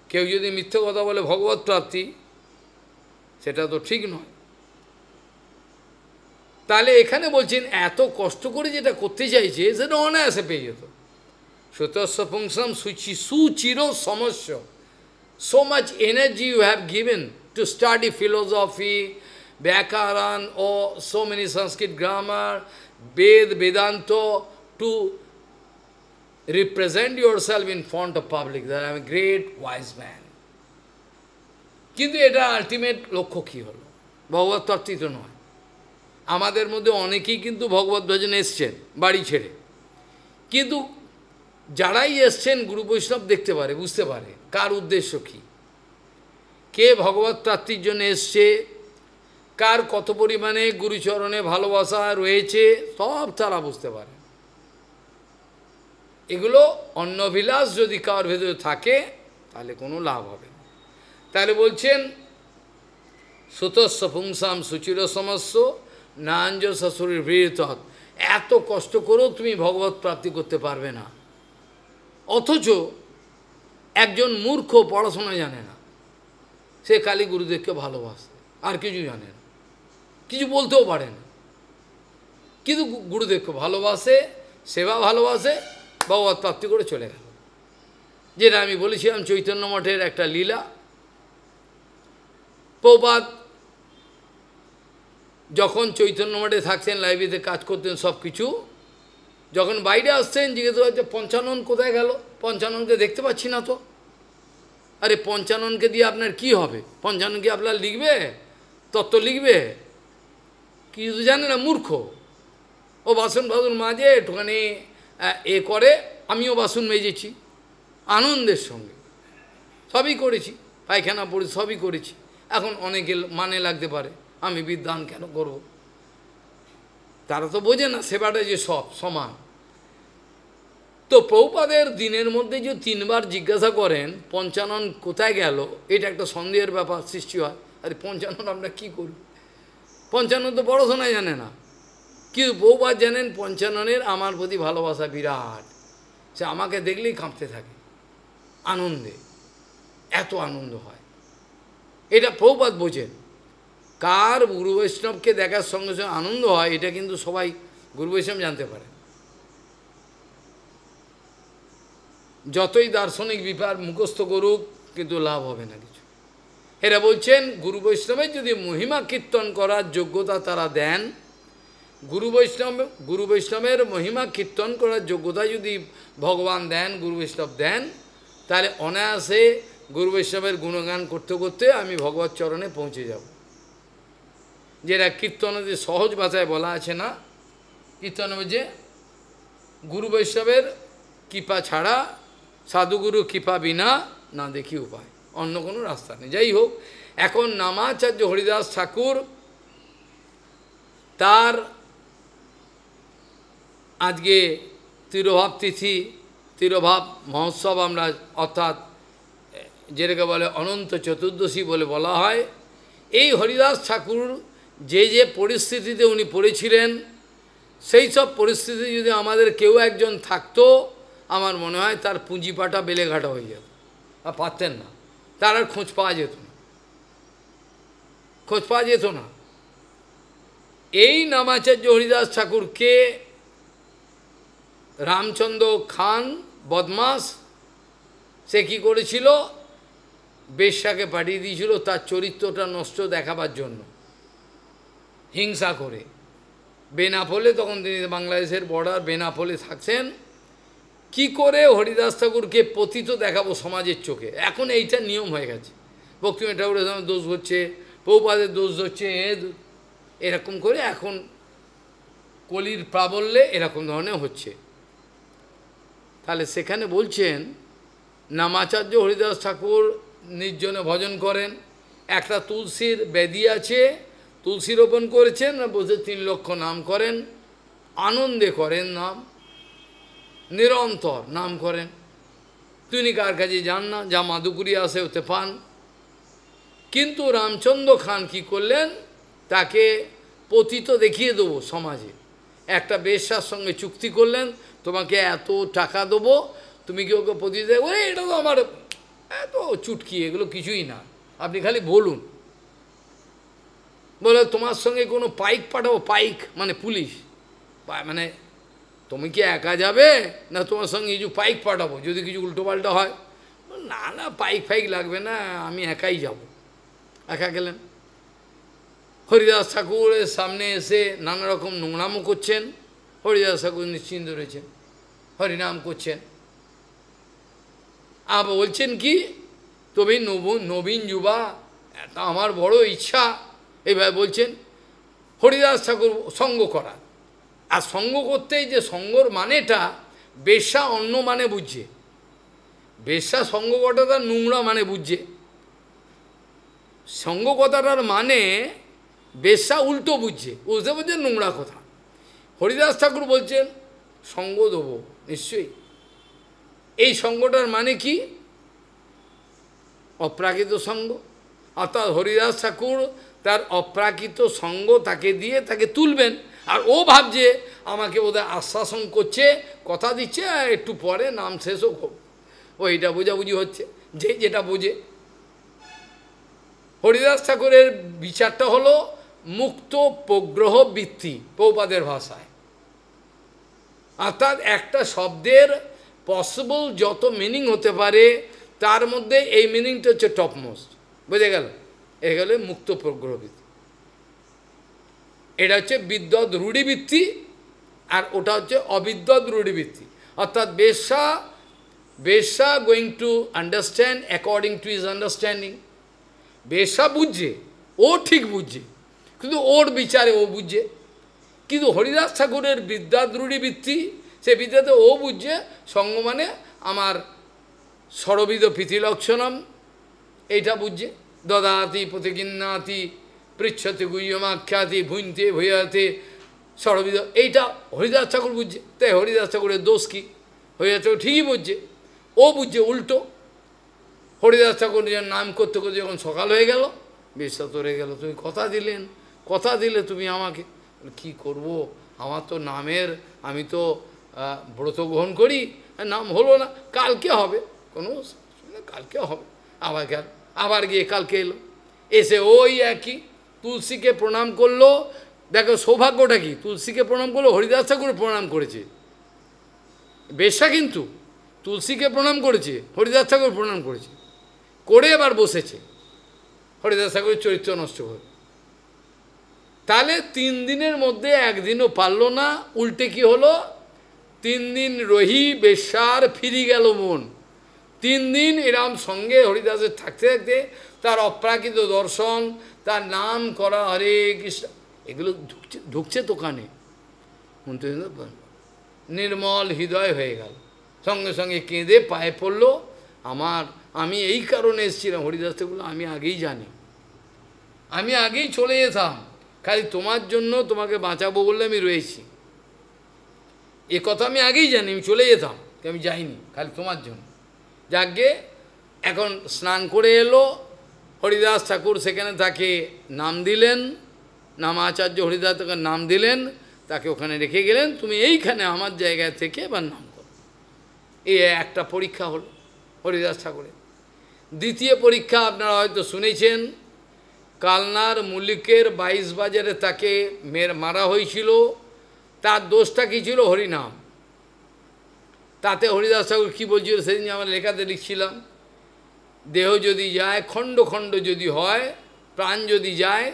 কেউ যদি মিথ্যে কথা বলে ভগবত প্রাপ্তি, সেটা তো ঠিক নয়। তাহলে এখানে বলছেন এত কষ্ট করে যেটা করতে চাইছে সেটা অনায়াসে পেয়ে যেত। সুতস্য পুংসাম সুচির সমস্য, so much energy you have given to study philosophy, Vyakaran, or so many Sanskrit grammar, Ved, Vedanta, to represent yourself in front of public that I am a great wise man. কিন্তু এটা ultimate লক্ষ্য কী হলো? ভগবত প্রাপ্তি তো নয়। আমাদের মধ্যে অনেকেই কিন্তু ভগবত ভজনে এসছেন বাড়ি ছেড়ে, কিন্তু যারাই এসছেন গুরু বৈষ্ণব দেখতে পারে, বুঝতে পারে কার উদ্দেশ্য কী, কে ভগবত প্রাপ্তির জন্য এসছে, কার কত পরিমাণে গুরুচরণে ভালোবাসা রয়েছে, সব তারা বুঝতে পারে। এগুলো অন্নবিলাস যদি কার ভেতরে থাকে তাহলে কোনো লাভ হবে না। তাহলে বলছেন সুতস্য পুংসাম সুচির সমস্য নাঞ্জ শাশুড়ির বীরত, এত কষ্ট করেও তুমি ভগবত প্রাপ্তি করতে পারবে না। অথচ একজন মূর্খ পড়াশোনা জানে না, সে খালি গুরুদেবকে ভালোবাসে, আর কিছু জানে না, কিছু বলতেও পারে না, কিন্তু গুরুদেবকে ভালোবাসে, সেবা ভালোবাসে, ভগবত প্রাপ্তি করে চলে গেল। যেটা আমি বলেছিলাম চৈতন্য মঠের একটা লীলা। প্রভুপাদ যখন চৈতন্য মঠে থাকতেন, লাইব্রেরিতে কাজ করতেন সব কিছু, যখন বাইরে আসতেন জিজ্ঞেস হচ্ছে পঞ্চানন কোথায় গেল, পঞ্চাননকে দেখতে পাচ্ছি না তো। আরে পঞ্চাননকে দিয়ে আপনার কি হবে? পঞ্চানন কি আপনার লিখবে, তত্ত্ব লিখবে? কিছু জানে না, মূর্খ। ও বাসন ফাসন মাজে, একটুখানি এ করে, আমিও বাসন মেজেছি আনন্দের সঙ্গে, সবই করেছি, পায়খানা পড়ে সবই করেছি। এখন অনেকে মানে লাগতে পারে আমি বিদ্বান কেন করব, তারা তো বোঝে না সেবাটা যে সব সমান। তো প্রভুপাদের দিনের মধ্যে যে 3 বার জিজ্ঞাসা করেন পঞ্চানন কোথায় গেল, এটা একটা সন্দেহের ব্যাপার সৃষ্টি হয়। আরে পঞ্চানন আমরা কী করব? পঞ্চানন তো পড়াশোনায় জানে না, কিন্তু প্রভুপাদ জানেন পঞ্চাননের আমার প্রতি ভালোবাসা বিরাট, সে আমাকে দেখলেই কাঁপতে থাকে আনন্দে, এত আনন্দ হয়। এটা প্রভুপাদ বোঝেন। কার গুরু বৈষ্ণবকে দেখার সঙ্গে সঙ্গে আনন্দ হয়, এটা কিন্তু সবাই গুরু বৈষ্ণব জানতে পারে। যতই দার্শনিক বিপার মুখস্থ করুক, কিন্তু লাভ হবে না কিছু। এরা বলছেন গুরু বৈষ্ণবের যদি মহিমা কীর্তন করার যোগ্যতা তারা দেন, গুরু বৈষ্ণবের মহিমা কীর্তন করার যোগ্যতা যদি ভগবান দেন, গুরু বৈষ্ণব দেন, তাহলে অনায়াসে গুরু বৈষ্ণবের গুণগান করতে করতে আমি ভগবত চরণে পৌঁছে যাব। যেটা কীর্তনে যে সহজ ভাষায় বলা আছে না, কীর্তন যে গুরু বৈষ্ণবের কৃপা ছাড়া, সাধুগুরু কৃপা বিনা না দেখি উপায়, অন্য কোনো রাস্তা নেই। যাই হোক, এখন নামাচার্য হরিদাস ঠাকুর তার আজকে তিরোভাব তিথি, তিরোভাব মহোৎসব আমরা, অর্থাৎ যেটাকে বলে অনন্ত চতুর্দশী বলে বলা হয়। এই হরিদাস ঠাকুর যে যে পরিস্থিতিতে উনি পড়েছিলেন, সেই সব পরিস্থিতি যদি আমাদের কেউ একজন থাকতো, আমার মনে হয় তার পুঁজিপাটা বেলেঘাটা হয়ে যেত, আর পারতেন না, তার আর খোঁজ পাওয়া যেত না, খোঁজ পাওয়া যেত না। এই নামাচার্য হরিদাস ঠাকুরকে রামচন্দ্র খান বদমাস, সে কী করেছিল, বেশ্যাকে পাঠিয়ে দিয়েছিল তার চরিত্রটা নষ্ট দেখাবার জন্য, হিংসা করে। বেনাপোলে, তখন তিনি বাংলাদেশের বর্ডার বেনাপোলে থাকছেন, কি করে হরিদাস ঠাকুরকে পতিত দেখাবো সমাজের চোখে। এখন এইটা নিয়ম হয়ে গেছে, ভক্তিময় ঠাকুরের দোষ হচ্ছে, প্রভুপাদের দোষ হচ্ছে, এরকম করে এখন কলির প্রাবল্যে এরকম ধরনের হচ্ছে। তাহলে সেখানে বলছেন নামাচার্য হরিদাস ঠাকুর নির্জনে ভজন করেন, একটা তুলসীর বেদি আছে, তুলসী রোপণ করেছেন, বসে 3 লক্ষ নাম করেন, আনন্দে করেন নাম, নিরন্তর নাম করেন। তিনি কার কাছে যান না, যা মাদুকুরি আসে ওতে পান। কিন্তু রামচন্দ্র খান কি করলেন, তাকে পতিত দেখিয়ে দেবো সমাজে। একটা বেশ্যার সঙ্গে চুক্তি করলেন, তোমাকে এত টাকা দেবো, তুমি কি ওকে পতিত দেবো, এটা তো আমার এত চুটকি, এগুলো কিছুই না, আপনি খালি বলুন। বলে তোমার সঙ্গে কোনো পাইক পাঠাবো, পাইক মানে পুলিশ, মানে তুমি কি একা যাবে না তোমার সঙ্গে কিছু পাইক পাঠাবো যদি কিছু উল্টোপাল্টা হয়। না না, পাইক ফাইক লাগবে না, আমি একাই যাব। একা গেলেন। হরিদাস ঠাকুরের সামনে এসে নানা রকম নোংরামও করছেন, হরিদাস ঠাকুর নিশ্চিন্ত রয়েছেন, হরিনাম করছেন। আবার বলছেন কি, তুমি নবীন যুবা, এটা আমার বড় ইচ্ছা, এইভাবে বলছেন। হরিদাস ঠাকুর সঙ্গ করা, আর সঙ্গ করতেই যে সঙ্গর মানেটা, বেশ্যা অন্য মানে বুঝছে, বেশ্যা সঙ্গ কথাটা নোংরা মানে বুঝছে, সঙ্গ কথাটার মানে বেশ্যা উল্টো বুঝছে, বুঝছে নোংরা কথা। হরিদাস ঠাকুর বলছেন সঙ্গ দেবো নিশ্চয়ই। এই সঙ্গটার মানে কি, অপ্রাকৃত সঙ্গ। অর্থাৎ হরিদাস ঠাকুর তার অপ্রাকৃত সঙ্গ তাকে দিয়ে তাকে তুলবেন, আর ও ভাবছে আমাকে বোধহয় আশ্বাসন করছে, কথা দিচ্ছে, একটু পরে নাম শেষ হোক, ওইটা বোঝাবুঝি হচ্ছে, যে যেটা বোঝে। হরিদাস ঠাকুরের বিচারটা হলো মুক্ত প্রগ্রহ বৃত্তি, প্রভুপাদের ভাষায়। অর্থাৎ একটা শব্দের পসিবল যত মিনিং হতে পারে, তার মধ্যে এই মিনিংটা হচ্ছে টপমোস্ট, বুঝে গেল? এ গেলে মুক্ত প্রগ্রহবৃত্তি। এটা হচ্ছে বিদ্যৎ রূঢ়িবৃত্তি, আর ওটা হচ্ছে অবিদ্যৎ রূঢ়িবৃত্তি। অর্থাৎ বেশ্যা going to understand according to his understanding. বেশ্যা বুঝছে, ও ঠিক বুঝছে, কিন্তু ওর বিচারে ও বুঝছে। কিন্তু হরিদাস ঠাকুরের বিদ্যাৎ রূঢ়িবৃত্তি, সে বিদ্যাতে ও বুঝছে সঙ্গ মানে আমার ষড়বিধ প্রীতিলক্ষণম, এইটা বুঝছে। দদাতি প্রতিগিন্নাতি পৃচ্ছতে গুহ্যমাখ্যাতি ভুইন্তে ভূয়াতে ষড়বিধ, এইটা হরিদাস ঠাকুর বুঝছে। তাই হরিদাস ঠাকুরের দোষ কী? হরিদাস ঠাকুর ঠিকই বুঝছে, ও বুঝছে উল্টো। হরিদাস ঠাকুর নাম করতে করতে যখন সকাল হয়ে গেল, বেশ্যা তোরে গেল, তুমি কথা দিলেন, কথা দিলে তুমি আমাকে, কি করব, আমার তো নামের, আমি তো ব্রত গ্রহণ করি, নাম হলো না, কালকে হবে, কোনো কালকে হবে। আবার গেল, আবার গিয়ে কালকে এলো, এসে ওই একই তুলসীকে প্রণাম করলো, দেখো সৌভাগ্যটা কি, তুলসীকে প্রণাম করলো, হরিদাস ঠাকুর প্রণাম করেছে, বেশ্যা কিন্তু তুলসীকে প্রণাম করেছে, হরিদাস ঠাকুর প্রণাম করেছে, করে এবার বসেছে হরিদাস ঠাকুরের চরিত্র নষ্ট করে। তাহলে 3 দিনের মধ্যে একদিনও পারল না, উল্টে কি হলো, 3 দিন রহি বেশ্যার ফিরি গেল মন। 3 দিন এরম সঙ্গে হরিদাসের থাকতে থাকতে তার অপ্রাকৃত দর্শন, তার নাম করা, হরে কৃষ্ণ, এগুলো ঢুকছে তো কানে, নির্মল হৃদয় হয়ে গেল, সঙ্গে সঙ্গে কেঁদে পায়ে পড়ল, আমি এই কারণে এসেছিলাম হরিদাস ঠাকুর, আমি আগেই জানি, আমি আগেই চলে যেতাম, খালি তোমার জন্য, তোমাকে বাঁচাবো বললে আমি রয়েছি, এ কথা আমি আগেই জানি, আমি চলে যেতাম, আমি যাইনি খালি তোমার জন্য। যাকে এখন স্নান করে এলো হরিদাস ঠাকুর, সেখানে তাকে নাম দিলেন, নামাচার্য হরিদাস তাকে নাম দিলেন, তাকে ওখানে রেখে গেলেন, তুমি এইখানে আমার জায়গায় থেকে এবার নাম করো। এই একটা পরীক্ষা হলো হরিদাস ঠাকুরের। দ্বিতীয় পরীক্ষা আপনারা হয়তো শুনেছেন, কালনার মল্লিকের 22 বাজারে তাকে মারা হয়েছিল, তার দোষটা কী ছিল, হরিনাম। তাতে হরিদাস ঠাকুর কী বলছিল, সেদিন আমার লেখাতে লিখছিলাম, দেহ যদি যায়, খণ্ড খণ্ড যদি হয়, প্রাণ যদি যায়,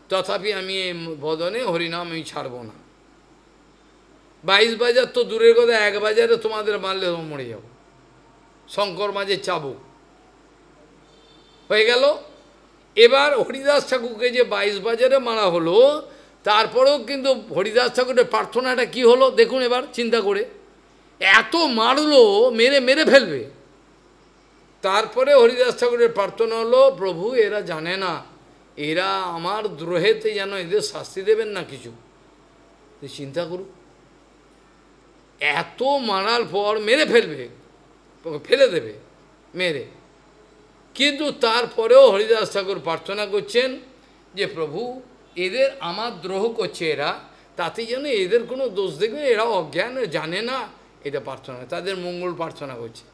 তথাপি আমি এই বদনে হরিনাম আমি ছাড়ব না। 22 বাজার তো দূরের কথা, 1 বাজারে তোমাদের মারলে মরে যাব, শঙ্কর মাঝে চাবুক হয়ে গেল। এবার হরিদাস ঠাকুরকে যে 22 বাজারে মারা হলো, তারপরেও কিন্তু হরিদাস ঠাকুরের প্রার্থনাটা কি হলো দেখুন, এবার চিন্তা করে, এত মারলো, মেরে ফেলবে, তারপরে হরিদাস ঠাকুরের প্রার্থনা হলো, প্রভু এরা জানে না, এরা আমার দ্রোহেতে যেন এদের শাস্তি দেবেন না কিছু, চিন্তা করুন, এত মারার পর মেরে ফেলবে, ফেলে দেবে মেরে, কিন্তু তারপরেও হরিদাস ঠাকুর প্রার্থনা করছেন যে প্রভু এদের আমার দ্রোহ করছে এরা, তাতে যেন এদের কোনো দোষ দেখবে, এরা অজ্ঞান, জানে না, এটা প্রার্থনা, তাদের মঙ্গল প্রার্থনা করছে।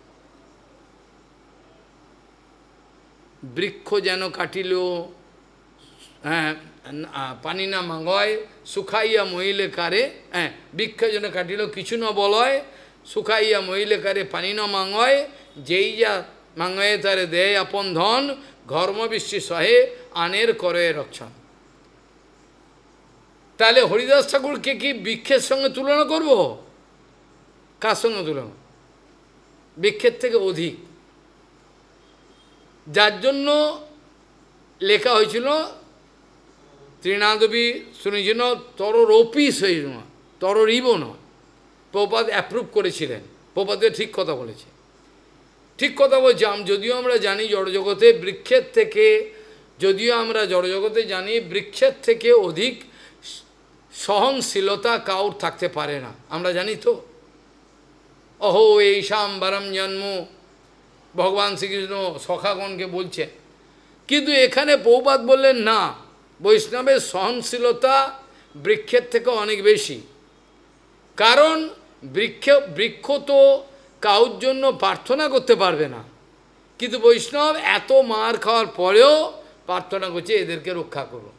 বৃক্ষ যেন কাটিল, হ্যাঁ, পানি না মাঙ্গয়, শুকাইয়া মহিলে কারে, হ্যাঁ, বৃক্ষ যেন কাটিল কিছু না বলয়, শুকাইয়া মহিলে কারে পানি না মাঙ্গয়, যেই যা মাঙ্গয়ে তারে দেয় আপন ধন, ঘর্মবৃষ্টি সহে আনের করে রক্ষণ। তাহলে হরিদাস ঠাকুরকে কি বৃক্ষের সঙ্গে তুলনা করব? কার সঙ্গে তুলনা? বৃক্ষের থেকে অধিক, যার জন্য লেখা হয়েছিল তৃণাদবী শুনেছিল, তররপি সেই নয়, তররিব নয়, প্রপাত অ্যাপ্রুভ করেছিলেন, প্রপাতে ঠিক কথা বলেছে, ঠিক কথা বলছি। যদিও আমরা জানি জড়জগতে বৃক্ষের থেকে, যদিও আমরা জড়জগতে জানি বৃক্ষের থেকে অধিক সহনশীলতা কাউর থাকতে পারে না, আমরা জানি তো, অহো এইসাম বারম জন্ম, ভগবান শ্রীকৃষ্ণ সখাগণকে বলছে। কিন্তু এখানে প্রভুপাদ বললেন না, বৈষ্ণবের সহনশীলতা বৃক্ষের থেকে অনেক বেশি, কারণ বৃক্ষ তো কাউর জন্য প্রার্থনা করতে পারবে না, কিন্তু বৈষ্ণব এত মার খাওয়ার পরেও প্রার্থনা করছে এদেরকে রক্ষা করো।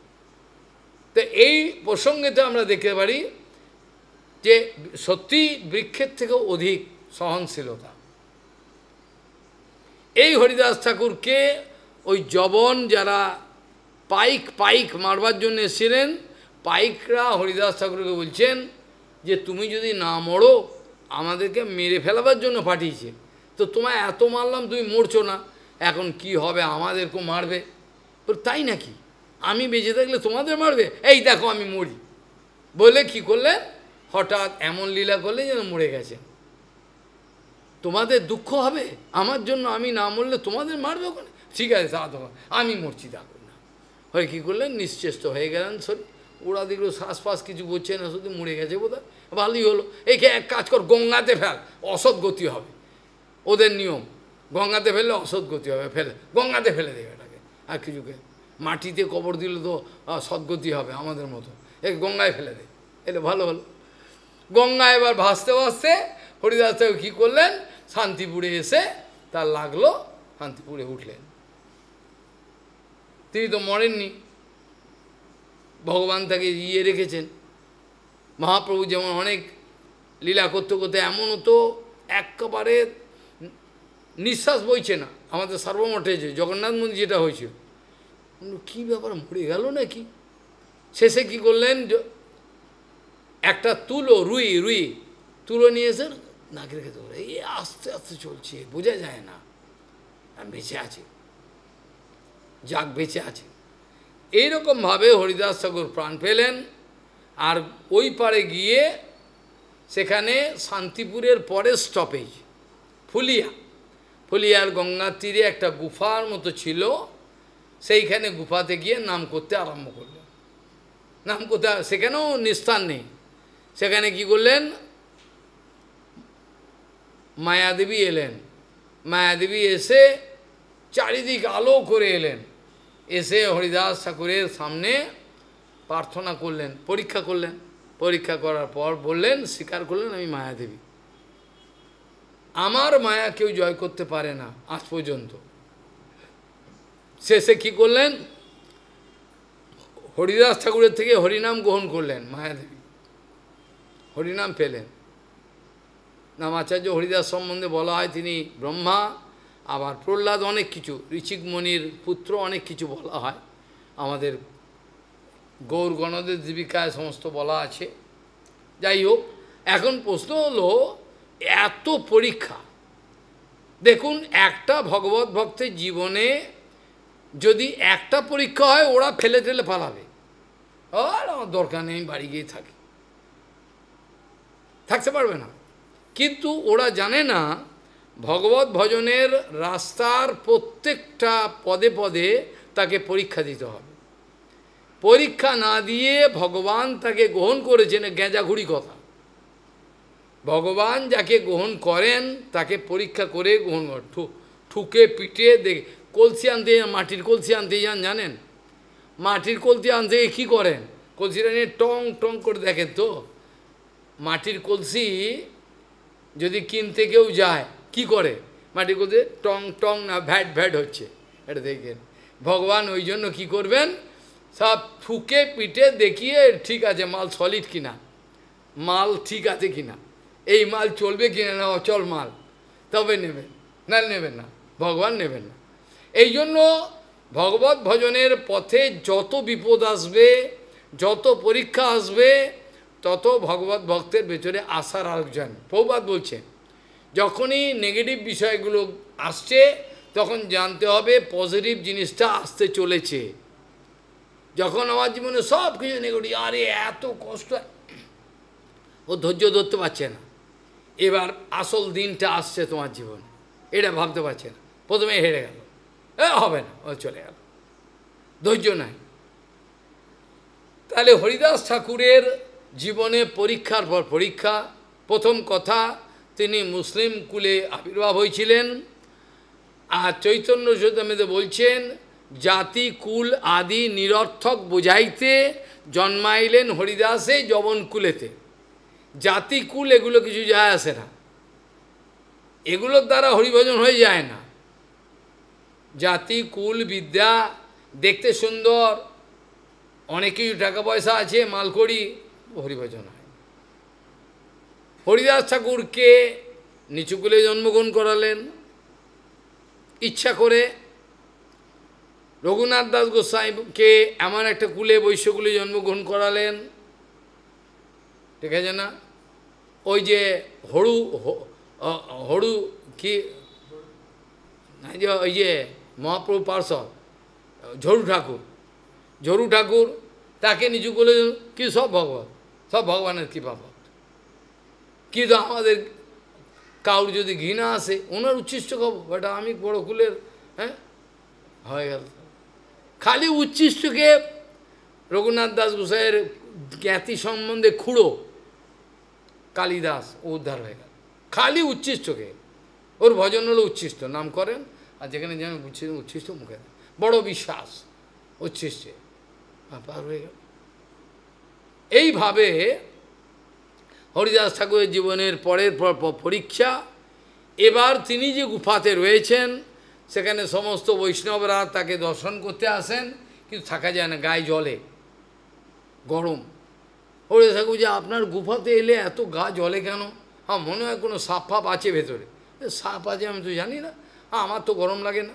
তো এই প্রসঙ্গেতে আমরা দেখতে পারি যে সত্যি বৃক্ষের থেকেও অধিক সহনশীলতা। এই হরিদাস ঠাকুরকে ওই জবন যারা পাইক মারবার জন্য এসেছিলেন, পাইকরা হরিদাস ঠাকুরকে বলছেন যে তুমি যদি না মরো, আমাদেরকে মেরে ফেলাবার জন্য পাঠিয়েছে, তো তোমায় এত মারলাম তুমি মরছো না, এখন কি হবে, আমাদেরকেও মারবে। তাই নাকি, আমি বেঁচে থাকলে তোমাদের মারবে, এই দেখো আমি মরি বলে কি করলেন, হঠাৎ এমন লীলা করলে যেন মরে গেছে। তোমাদের দুঃখ হবে আমার জন্য, আমি না মরলে তোমাদের মারবে ওখানে, ঠিক আছে তা তখন আমি মরছি, দেখো না হয়ে কী করলেন, নিশ্চেষ্ট হয়ে গেলেন। সরি, ওরা দেখলো শ্বাসফাস কিছু বলছে না, শুধু মরে গেছে বোধহয়, ভালোই হলো। একে এক কাজ কর, গঙ্গাতে ফেল, অসৎ গতি হবে, ওদের নিয়ম, গঙ্গাতে ফেললে অসৎ গতি হবে, ফেলে গঙ্গাতে ফেলে দেবে এটাকে, আর কিছুকে মাটিতে কবর দিলে তো সদ্গতি হবে আমাদের মতো, একে গঙ্গায় ফেলে দে, এলে ভালো হলো। গঙ্গা এবার ভাসতে ভাসতে হরিদাস ঠাকুর কী করলেন, শান্তিপুরে এসে তার লাগলো, শান্তিপুরে উঠলেন। তিনি তো মরেননি, ভগবান তাকে রেখেছেন। মহাপ্রভু যেমন অনেক লীলা করতে করতে এমনও তো একেবারে নিঃশ্বাস বইছে না, আমাদের সর্বমঠে যে জগন্নাথ মন্দির যেটা হয়েছিল, কী ব্যাপার মরে গেল নাকি? শেষে কি করলেন, একটা রুই তুলো নিয়ে এসে নাকি রেখে দেবো, এই আস্তে আস্তে চলছে, বোঝা যায় না বেঁচে আছে, যাক বেঁচে আছে। এইরকমভাবে হরিদাস ঠাকুর প্রাণ পেলেন। আর ওই পারে গিয়ে সেখানে শান্তিপুরের পরে স্টপেজ ফুলিয়ার গঙ্গার তীরে একটা গুফার মতো ছিল, সেইখানে গুফাতে গিয়ে নাম করতে আরম্ভ করলেন। নাম করতে, সেখানেও নিস্তার নেই। সেখানে কি করলেন, মায়াদেবী এলেন। মায়াদেবী এসে চারিদিক আলো করে এলেন, এসে হরিদাস ঠাকুরের সামনে প্রার্থনা করলেন, পরীক্ষা করলেন। পরীক্ষা করার পর বললেন, স্বীকার করলেন, আমি মায়াদেবী, আমার মায়া কেউ জয় করতে পারে না আজ পর্যন্ত। শেষে কি করলেন, হরিদাস ঠাকুরের থেকে হরিনাম গ্রহণ করলেন মায়াদেবী, হরিনাম পেলেন। নামাচার্য হরিদাস সম্বন্ধে বলা হয় তিনি ব্রহ্মা, আবার প্রহ্লাদ, অনেক কিছু, ঋচিকমণির পুত্র, অনেক কিছু বলা হয়। আমাদের গৌর গণদের জীবিকায় সমস্ত বলা আছে। যাই হোক, এখন প্রশ্ন হলো, এত পরীক্ষা, দেখুন একটা ভগবত ভক্তের জীবনে যদি একটা পরীক্ষা হয়, ওরা ফেলে ঠেলে পালাবে, আর আমার দরকার নেই, বাড়ি গিয়ে থাকতে পারবে না। কিন্তু ওরা জানে না ভগবত ভজনের রাস্তার প্রত্যেকটা পদে পদে তাকে পরীক্ষা দিতে হবে। পরীক্ষা না দিয়ে ভগবান তাকে গ্রহণ করেছেন, গেঁজাঘুরি কথা। ভগবান যাকে গ্রহণ করেন তাকে পরীক্ষা করে গ্রহণ করেন, ঠুকে পিটে দেখে। কলসি আনতে যান, মাটির কলসি আনতে যান, জানেন মাটির কলসি আনতে কী করেন, কলসিটা নিয়ে টং টং করে দেখেন তো। মাটির কলসি যদি কিনতে কেউ যায়, কি করে, মাটির কলসি টং টং না ভ্যাট ভ্যাট হচ্ছে, এটা দেখেন। ভগবান ওই জন্য কী করবেন, সব ঠুকে পিটে দেখিয়ে ঠিক আছে মাল সলিড কিনা, মাল ঠিক আছে কিনা, এই মাল চলবে কিনা, না অচল মাল, তবে নেবেন, না নেবেন না, ভগবান নেবেন না। এই জন্য ভগবত ভজনের পথে যত বিপদ আসবে, যত পরীক্ষা আসবে, তত ভগবত ভক্তের ভেতরে আশার আলোচন। প্রভুপাদ বলছেন, যখনই নেগেটিভ বিষয়গুলো আসছে, তখন জানতে হবে পজিটিভ জিনিসটা আসতে চলেছে। যখন আমার জীবনে সব কিছু নেগেটিভ, আরে এত কষ্ট, ও ধৈর্য ধরতে পারছে না, এবার আসল দিনটা আসছে তোমার জীবনে, এটা ভাবতে পারছে না, প্রথমে হেরে গেল, হবে না, ও চলে গেল, ধৈর্য নাই। তাহলে হরিদাস ঠাকুরের জীবনে পরীক্ষার পর পরীক্ষা। প্রথম কথা, তিনি মুসলিম কুলে আবির্ভাব হয়েছিলেন। আর চৈতন্য চৈতন্যতে বলছেন, জাতি কুল আদি নিরর্থক বোঝাইতে জন্মাইলেন হরিদাসে যবন কুলেতে। জাতি কুল এগুলো কিছু যায় আসে না, এগুলোর দ্বারা হরিভজন হয়ে যায় না। জাতি কুল বিদ্যা, দেখতে সুন্দর, অনেক কিছু টাকা পয়সা আছে, মালকড়ি, হরিভজন হয়। হরিদাস ঠাকুরকে নিচুকুলে জন্মগ্রহণ করালেন ইচ্ছা করে। রঘুনাথ দাস গোস্বামীকে এমন একটা কুলে, বৈশ্যকুলে জন্মগ্রহণ করালেন, ঠিক আছে না? ওই যে হড়ু কি, ওই যে মহাপ্রভু পার্ষদ ঝরু ঠাকুর, তাকে নিচু করে কি, সব ভগবানের কৃপা ভক্ত। কিন্তু আমাদের কাউর যদি ঘৃণা আসে, ওনার উচ্ছিষ্ট খাবো, এটা আমি বড় কুলের, হ্যাঁ হয়ে গেল। খালি উচ্ছিষ্টকে, রঘুনাথ দাস গোসাইয়ের জ্ঞাতি সম্বন্ধে খুঁড়ো কালিদাস, ও উদ্ধার হয়ে গেল। খালি উচ্ছিষ্টকে, ওর ভজন হলো উচ্ছিষ্ট, নাম করেন, আর যেখানে যেন উচ্ছিষ্ট মুখে বড় বিশ্বাস, উচ্ছিষ্টে পার হয়ে গেল। এইভাবে হরিদাস ঠাকুরের জীবনের পরের পর পরীক্ষা। এবার তিনি যে গুফাতে রয়েছেন, সেখানে সমস্ত বৈষ্ণবরা তাকে দর্শন করতে আসেন, কিন্তু থাকা যায় না, গায়ে জ্বলে, গরম। হরিদাস ঠাকুর যে আপনার গুফাতে এলে এত গা জ্বলে কেন? হ্যাঁ, মনে হয় কোনো সাপ ফাপ আছে ভেতরে। সাপ আছে আমি তো জানি না, আমার তো গরম লাগে না,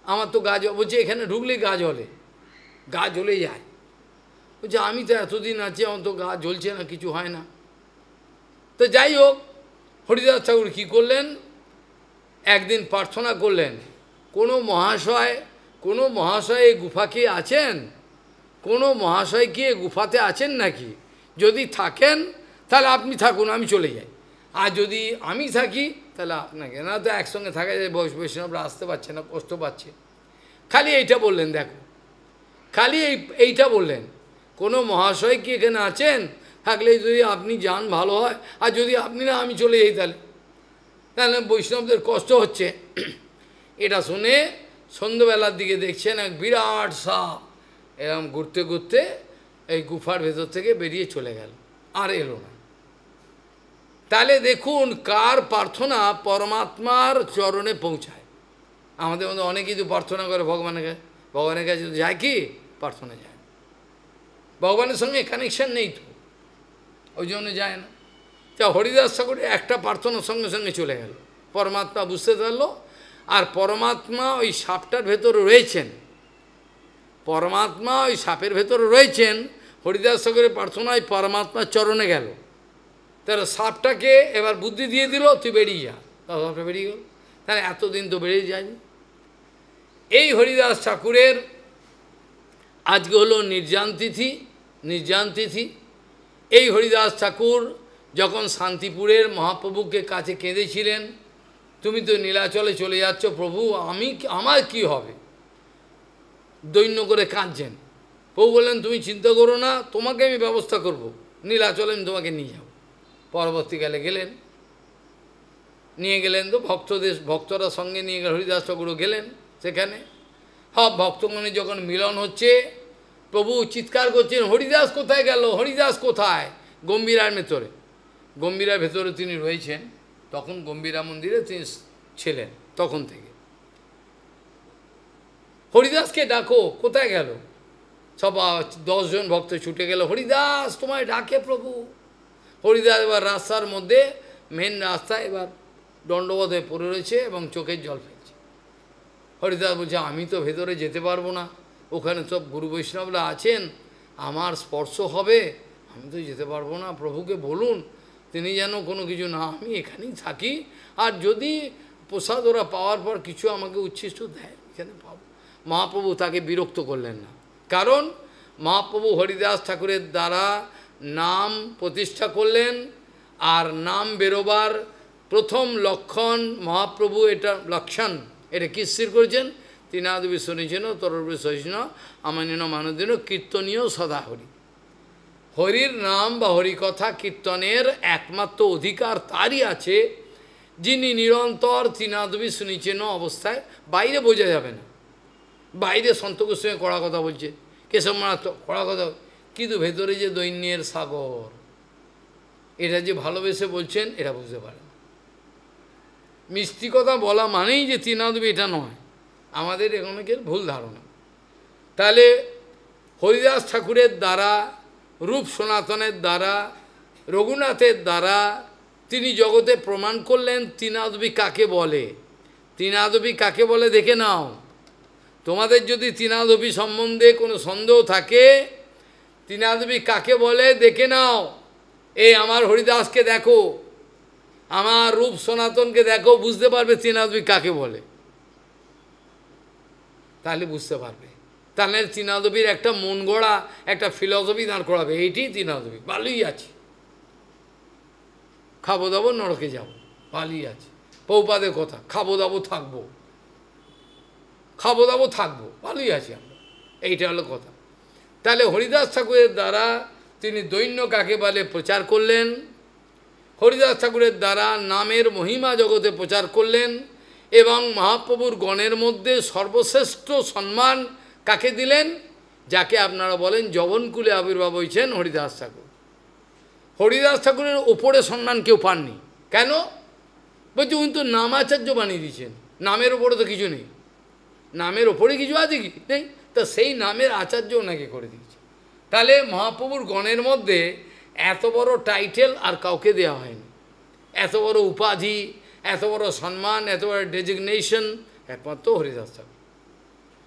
আমার তো গা বলছে এখানে ঢুকলেই গা জ্বলে, গা জ্বলে যায়। বলছে আমি তো এতদিন আছি, আমার তো গা জ্বলছে না, কিছু হয় না। তো যাই হোক, হরিদাস ঠাকুর কী করলেন, একদিন প্রার্থনা করলেন, কোনো মহাশয় এই গুফা কি আছেন? কোনো মহাশয় কি এই গুফাতে আছেন নাকি? যদি থাকেন তাহলে আপনি থাকুন, আমি চলে যাই। আর যদি আমি থাকি তাহলে আপনাকে, না তো একসঙ্গে থাকা যায়, বৈষ্ণবরা আসতে পারছে না, কষ্ট পাচ্ছে। খালি এইটা বললেন, দেখো, খালি এইটা বললেন, কোনো মহাশয় কি এখানে আছেন? থাকলে যদি আপনি যান ভালো হয়, আর যদি আপনি না, আমি চলে যাই। তাহলে বৈষ্ণবদের কষ্ট হচ্ছে। এটা শুনে সন্ধ্যেবেলার দিকে দেখছেন এক বিরাট সাপ এরকম ঘুরতে ঘুরতে এই গুফার ভেতর থেকে বেরিয়ে চলে গেল, আর এলো না। তাহলে দেখুন কার প্রার্থনা পরমাত্মার চরণে পৌঁছায়। আমাদের মধ্যে অনেকেই তো প্রার্থনা করে ভগবানের কাছে যায়, কি প্রার্থনা যায়, ভগবানের সঙ্গে কানেকশন নেই তো, ওই জন্য যায় না। তা হরিদাস ঠাকুরের একটা প্রার্থনার সঙ্গে সঙ্গে চলে গেল, পরমাত্মা বুঝতে পারল। আর পরমাত্মা ওই সাপটার ভেতরে রয়েছেন, পরমাত্মা ওই সাপের ভেতরে রয়েছেন। হরিদাস ঠাকুরের প্রার্থনায় পরমাত্মার চরণে গেল, তাহলে সাপটাকে এবার বুদ্ধি দিয়ে দিল, তুই বেরিয়ে যা। তা সাপটা বেরিয়ে গেল। তাহলে এতদিন তো বেরিয়ে যায়নি। এই হরিদাস ঠাকুরের আজকে হলো নির্জান তিথি। এই হরিদাস ঠাকুর যখন শান্তিপুরের মহাপ্রভুকে কাছে কেঁদেছিলেন, তুমি তো নীলাচলে চলে যাচ্ছ প্রভু, আমার কি হবে, দৈন্য করে কাঁদছেন। প্রভু বললেন তুমি চিন্তা করো না, তোমাকে আমি ব্যবস্থা করব, নীলাচলে আমি তোমাকে নিয়ে যাব। পরবর্তীকালে নিয়ে গেলেন তো ভক্তরা সঙ্গে নিয়ে গেলেন, হরিদাস ঠাকুরও গেলেন সেখানে। সব ভক্তগণের যখন মিলন হচ্ছে, প্রভু চিৎকার করছেন, হরিদাস কোথায় গেল, হরিদাস কোথায়? গম্ভীরার ভেতরে তিনি রয়েছেন, তখন গম্ভীরা মন্দিরে তিনি ছিলেন তখন থেকে। হরিদাসকে ডাকো, কোথায় গেল? সব 10 জন ভক্ত ছুটে গেল, হরিদাস তোমায় ডাকে প্রভু। হরিদাস এবার রাস্তার মধ্যে, মেন রাস্তায় এবার দণ্ডবোধ হয়ে পড়ে রয়েছে এবং চোখের জল ফেলছে। হরিদাস বলছে আমি তো ভেতরে যেতে পারবো না, ওখানে সব গুরু বৈষ্ণবরা আছেন, আমার স্পর্শ হবে, আমি তো যেতে পারবো না, প্রভুকে বলুন তিনি যেন কোনো কিছু না, আমি এখানেই থাকি, আর যদি প্রসাদ ওরা পাওয়ার পর কিছু আমাকে উচ্ছিষ্ট দেয় এখানে পাবো। মহাপ্রভু তাকে বিরক্ত করলেন না, কারণ মহাপ্রভু হরিদাস ঠাকুরের দ্বারা নাম প্রতিষ্ঠা করলেন। আর নাম বেরোবার প্রথম লক্ষণ মহাপ্রভু, এটা লক্ষণ, এটা কি স্থির করেছেন? তৃণাদবি শুনেছেন তরবি সহিষ্ণ আমানীন মানদিন কীর্তনীয় সদা হরি। হরির নাম বা হরিকথা কীর্তনের একমাত্র অধিকার তারই আছে, যিনি নিরন্তর তৃণাদবি শুনেছেন অবস্থায়। বাইরে বোঝা যাবে না, বাইরে সন্তোষের সঙ্গে কড়া কথা বলছে, কেশব মহারাজ কড়া কথা, কিন্তু ভেতরে যে দৈন্যের সাগর, এটা যে ভালোবেসে বলছেন এটা বুঝতে পারেন। মিষ্টি কথা বলা মানেই যে তৃণাদবি, এটা নয়, আমাদের অনেকের ভুল ধারণা। তাহলে হরিদাস ঠাকুরের দ্বারা, রূপ সনাতনের দ্বারা, রঘুনাথের দ্বারা তিনি জগতে প্রমাণ করলেন তৃণাদবি কাকে বলে। তৃণাদবি কাকে বলে দেখে নাও। তোমাদের যদি তৃণাদবি সম্বন্ধে কোনো সন্দেহ থাকে, তৃণাদবি কাকে বলে দেখে নাও। এই আমার হরিদাসকে দেখো, আমার রূপ সনাতনকে দেখো, বুঝতে পারবে তৃণাদবি কাকে বলে, তাহলে বুঝতে পারবে। তাহলে তৃণাদবির একটা মন গড়া একটা ফিলসফি দাঁড় করাবে, এইটি তৃণাদবি, ভালোই আছে, খাবো দাবো নরকে যাবো, ভালোই আছে। পৌপাদের কথা, খাবো দাবো থাকবো, খাবো দাবো থাকবো, ভালোই আছি আমরা, এইটা হলো কথা। তাহলে হরিদাস ঠাকুরের দ্বারা তিনি দৈন্য কাকে বলে প্রচার করলেন, হরিদাস ঠাকুরের দ্বারা নামের মহিমা জগতে প্রচার করলেন, এবং মহাপ্রভুর গণের মধ্যে সর্বশ্রেষ্ঠ সম্মান কাকে দিলেন? যাকে আপনারা বলেন যবনকুলে আবির্ভাব হয়েছেন হরিদাস ঠাকুর। হরিদাস ঠাকুরের ওপরে সম্মান কেউ পাননি। কেন? বলছি উনি তো নামাচার্য বানিয়ে দিয়েছেন, নামের ওপরে তো কিছু নেই, নামের ওপরে কিছু আছে কি নেই, তা সেই নামের আচার্য ওনাকে করে দিয়েছে। তাহলে মহাপ্রভুর গণের মধ্যে এত বড় টাইটেল আর কাউকে দেওয়া হয়নি, এত বড় উপাধি, এত বড় সম্মান, এত বড় ডেজিগনেশন একমাত্র হরিদাস ঠাকুর।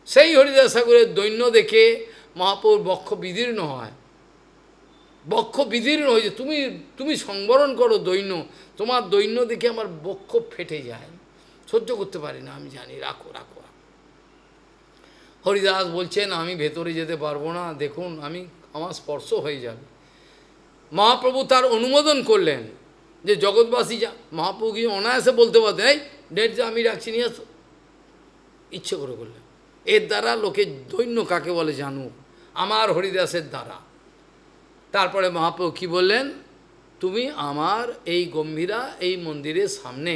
সেই হরিদাস ঠাকুরের দৈন্য দেখে মহাপ্রভুর বক্ষ বিদীর্ণ হয়, বক্ষ বিদীর্ণ হয়েছে। তুমি সংবরণ করো দৈন্য, তোমার দৈন্য দেখে আমার বক্ষ ফেটে যায়, সহ্য করতে পারি না, আমি জানি, রাখো রাখো। হরিদাস বলছেন আমি ভেতরে যেতে পারবো না, দেখুন আমার স্পর্শ হয়ে যাবে। মহাপ্রভু তার অনুমোদন করলেন যে জগৎবাসী যা, মহাপ্রভু কি অনায়াসে বলতে পারতেন এই ডেট যে আমি রাখছি নিয়ে আসো, ইচ্ছে করে করলেন। এর দ্বারা লোকে দৈন্য কাকে বলে জানুক, আমার হরিদাসের দ্বারা। তারপরে মহাপ্রভু কি বললেন, তুমি আমার এই গম্ভীরা এই মন্দিরের সামনে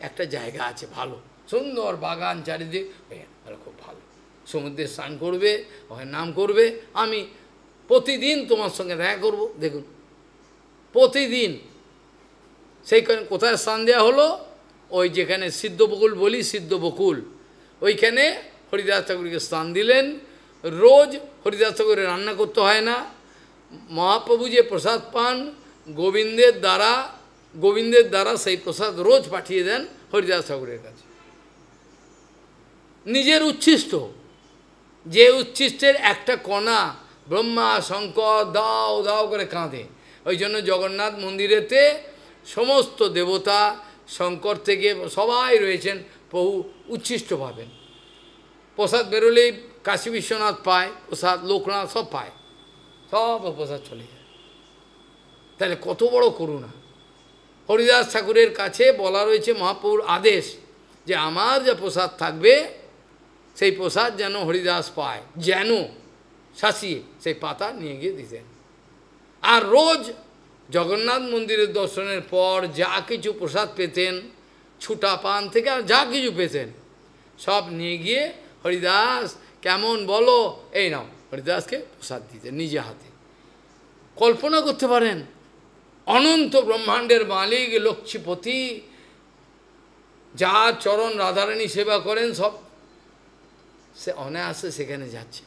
একটা জায়গা আছে ভালো, সুন্দর বাগান চারিদিক, খুব ভালো, সমুদ্রে স্নান করবে, ওখানে নাম করবে, আমি প্রতিদিন তোমার সঙ্গে দেখা করব। দেখুন প্রতিদিন সেইখানে কোথায় স্নান দেওয়া হলো, ওই যেখানে সিদ্ধ বকুল বলি, সিদ্ধ বকুল, ওইখানে হরিদাস ঠাকুরকে স্নান দিলেন। রোজ হরিদাস ঠাকুরের রান্না করতে হয় না, মহাপ্রভু যে প্রসাদ পান গোবিন্দের দ্বারা সেই প্রসাদ রোজ পাঠিয়ে দেন হরিদাস ঠাকুরের কাছে, নিজের উচ্ছিষ্ট, যে উচ্ছিষ্টের একটা কণা ব্রহ্মা শঙ্কর দাও দাও করে কাঁদে। ওই জন্য জগন্নাথ মন্দিরেতে সমস্ত দেবতা শঙ্কর থেকে সবাই রয়েছেন, প্রভু উচ্ছিষ্ট পাবেন। প্রসাদ বেরোলেই কাশী বিশ্বনাথ পায় প্রসাদ, লোকনাথ সব পায়, সব প্রসাদ চলে যায়। তাহলে কত বড় করুণা! হরিদাস ঠাকুরের কাছে বলা রয়েছে মহাপ্রভুর আদেশ যে আমার যে প্রসাদ থাকবে সেই প্রসাদ যেন হরিদাস পায়, যেন শাসিয়ে সেই পাতা নিয়ে গিয়ে দিতেন। আর রোজ জগন্নাথ মন্দিরের দর্শনের পর যা কিছু প্রসাদ পেতেন, ছুটা পান থেকে আর যা কিছু পেতেন সব নিয়ে গিয়ে হরিদাস কেমন বলো, এই নাও, হরিদাসকে প্রসাদ দিতেন নিজে হাতে। কল্পনা করতে পারেন, অনন্ত ব্রহ্মাণ্ডের মালিক লক্ষ্মীপতি, যার চরণ রাধারানী সেবা করেন, সব সে অনায়াসে সেখানে যাচ্ছে,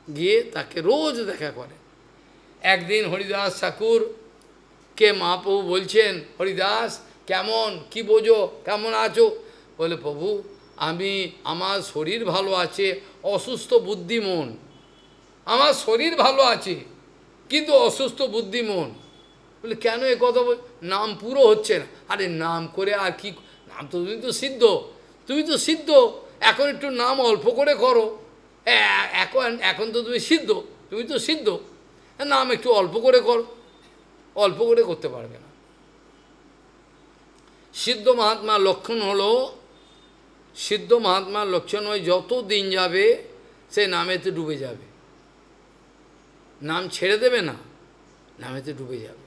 গিয়ে তাকে রোজ দেখা করে। একদিন হরিদাস ঠাকুরকে মহাপ্রভু বলছেন, হরিদাস কেমন, কি বোঝো, কেমন আছো? বলে প্রভু আমার শরীর ভালো আছে, অসুস্থ বুদ্ধি মন, আমার শরীর ভালো আছে কিন্তু অসুস্থ বুদ্ধি মন। বলে কেন এ কথা বল, নাম পুরো হচ্ছে না। আরে নাম করে আর কি, নাম তো তুমি তো সিদ্ধ, এখন একটু নাম অল্প করে করো, এখন তো তুমি তো সিদ্ধ, নাম একটু অল্প করে করো, অল্প করে করতে পারবে না। সিদ্ধ মহাত্মার লক্ষণ হলো, সিদ্ধ মহাত্মার লক্ষণ হয় যত দিন যাবে সে নামেতে ডুবে যাবে, নাম ছেড়ে দেবে না, নামেতে ডুবে যাবে।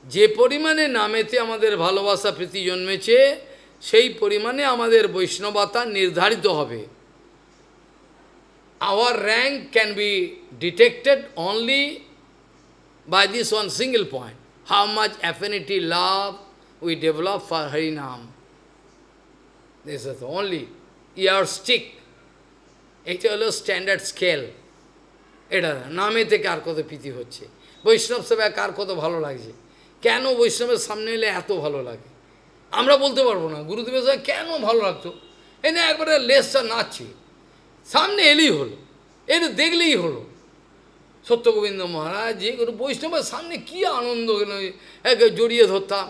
যে পরিমাণে নামেতে আমাদের ভালোবাসা প্রীতি জন্মেছে সেই পরিমাণে আমাদের বৈষ্ণবতা নির্ধারিত হবে। Our rank can be detected only by this one single point, how much affinity, love we develop for Harinam. This is the only yardstick. এটা হলো স্ট্যান্ডার্ড স্কেল। এটা নামেতে কার কত প্রীতি হচ্ছে, বৈষ্ণব সেবায় কার কত ভালো লাগছে, কেন বৈষ্ণবের সামনে এলে এত ভালো লাগে আমরা বলতে পারবো না। গুরুদেবের সঙ্গে কেন ভালো লাগতো, এই না একবারে লেসটা নাচছে, সামনে এলেই হলো, এটা দেখলেই হলো। সত্যগোবিন্দ মহারাজ যে কোনো বৈষ্ণবের সামনে কী আনন্দ, একে জড়িয়ে ধরতাম,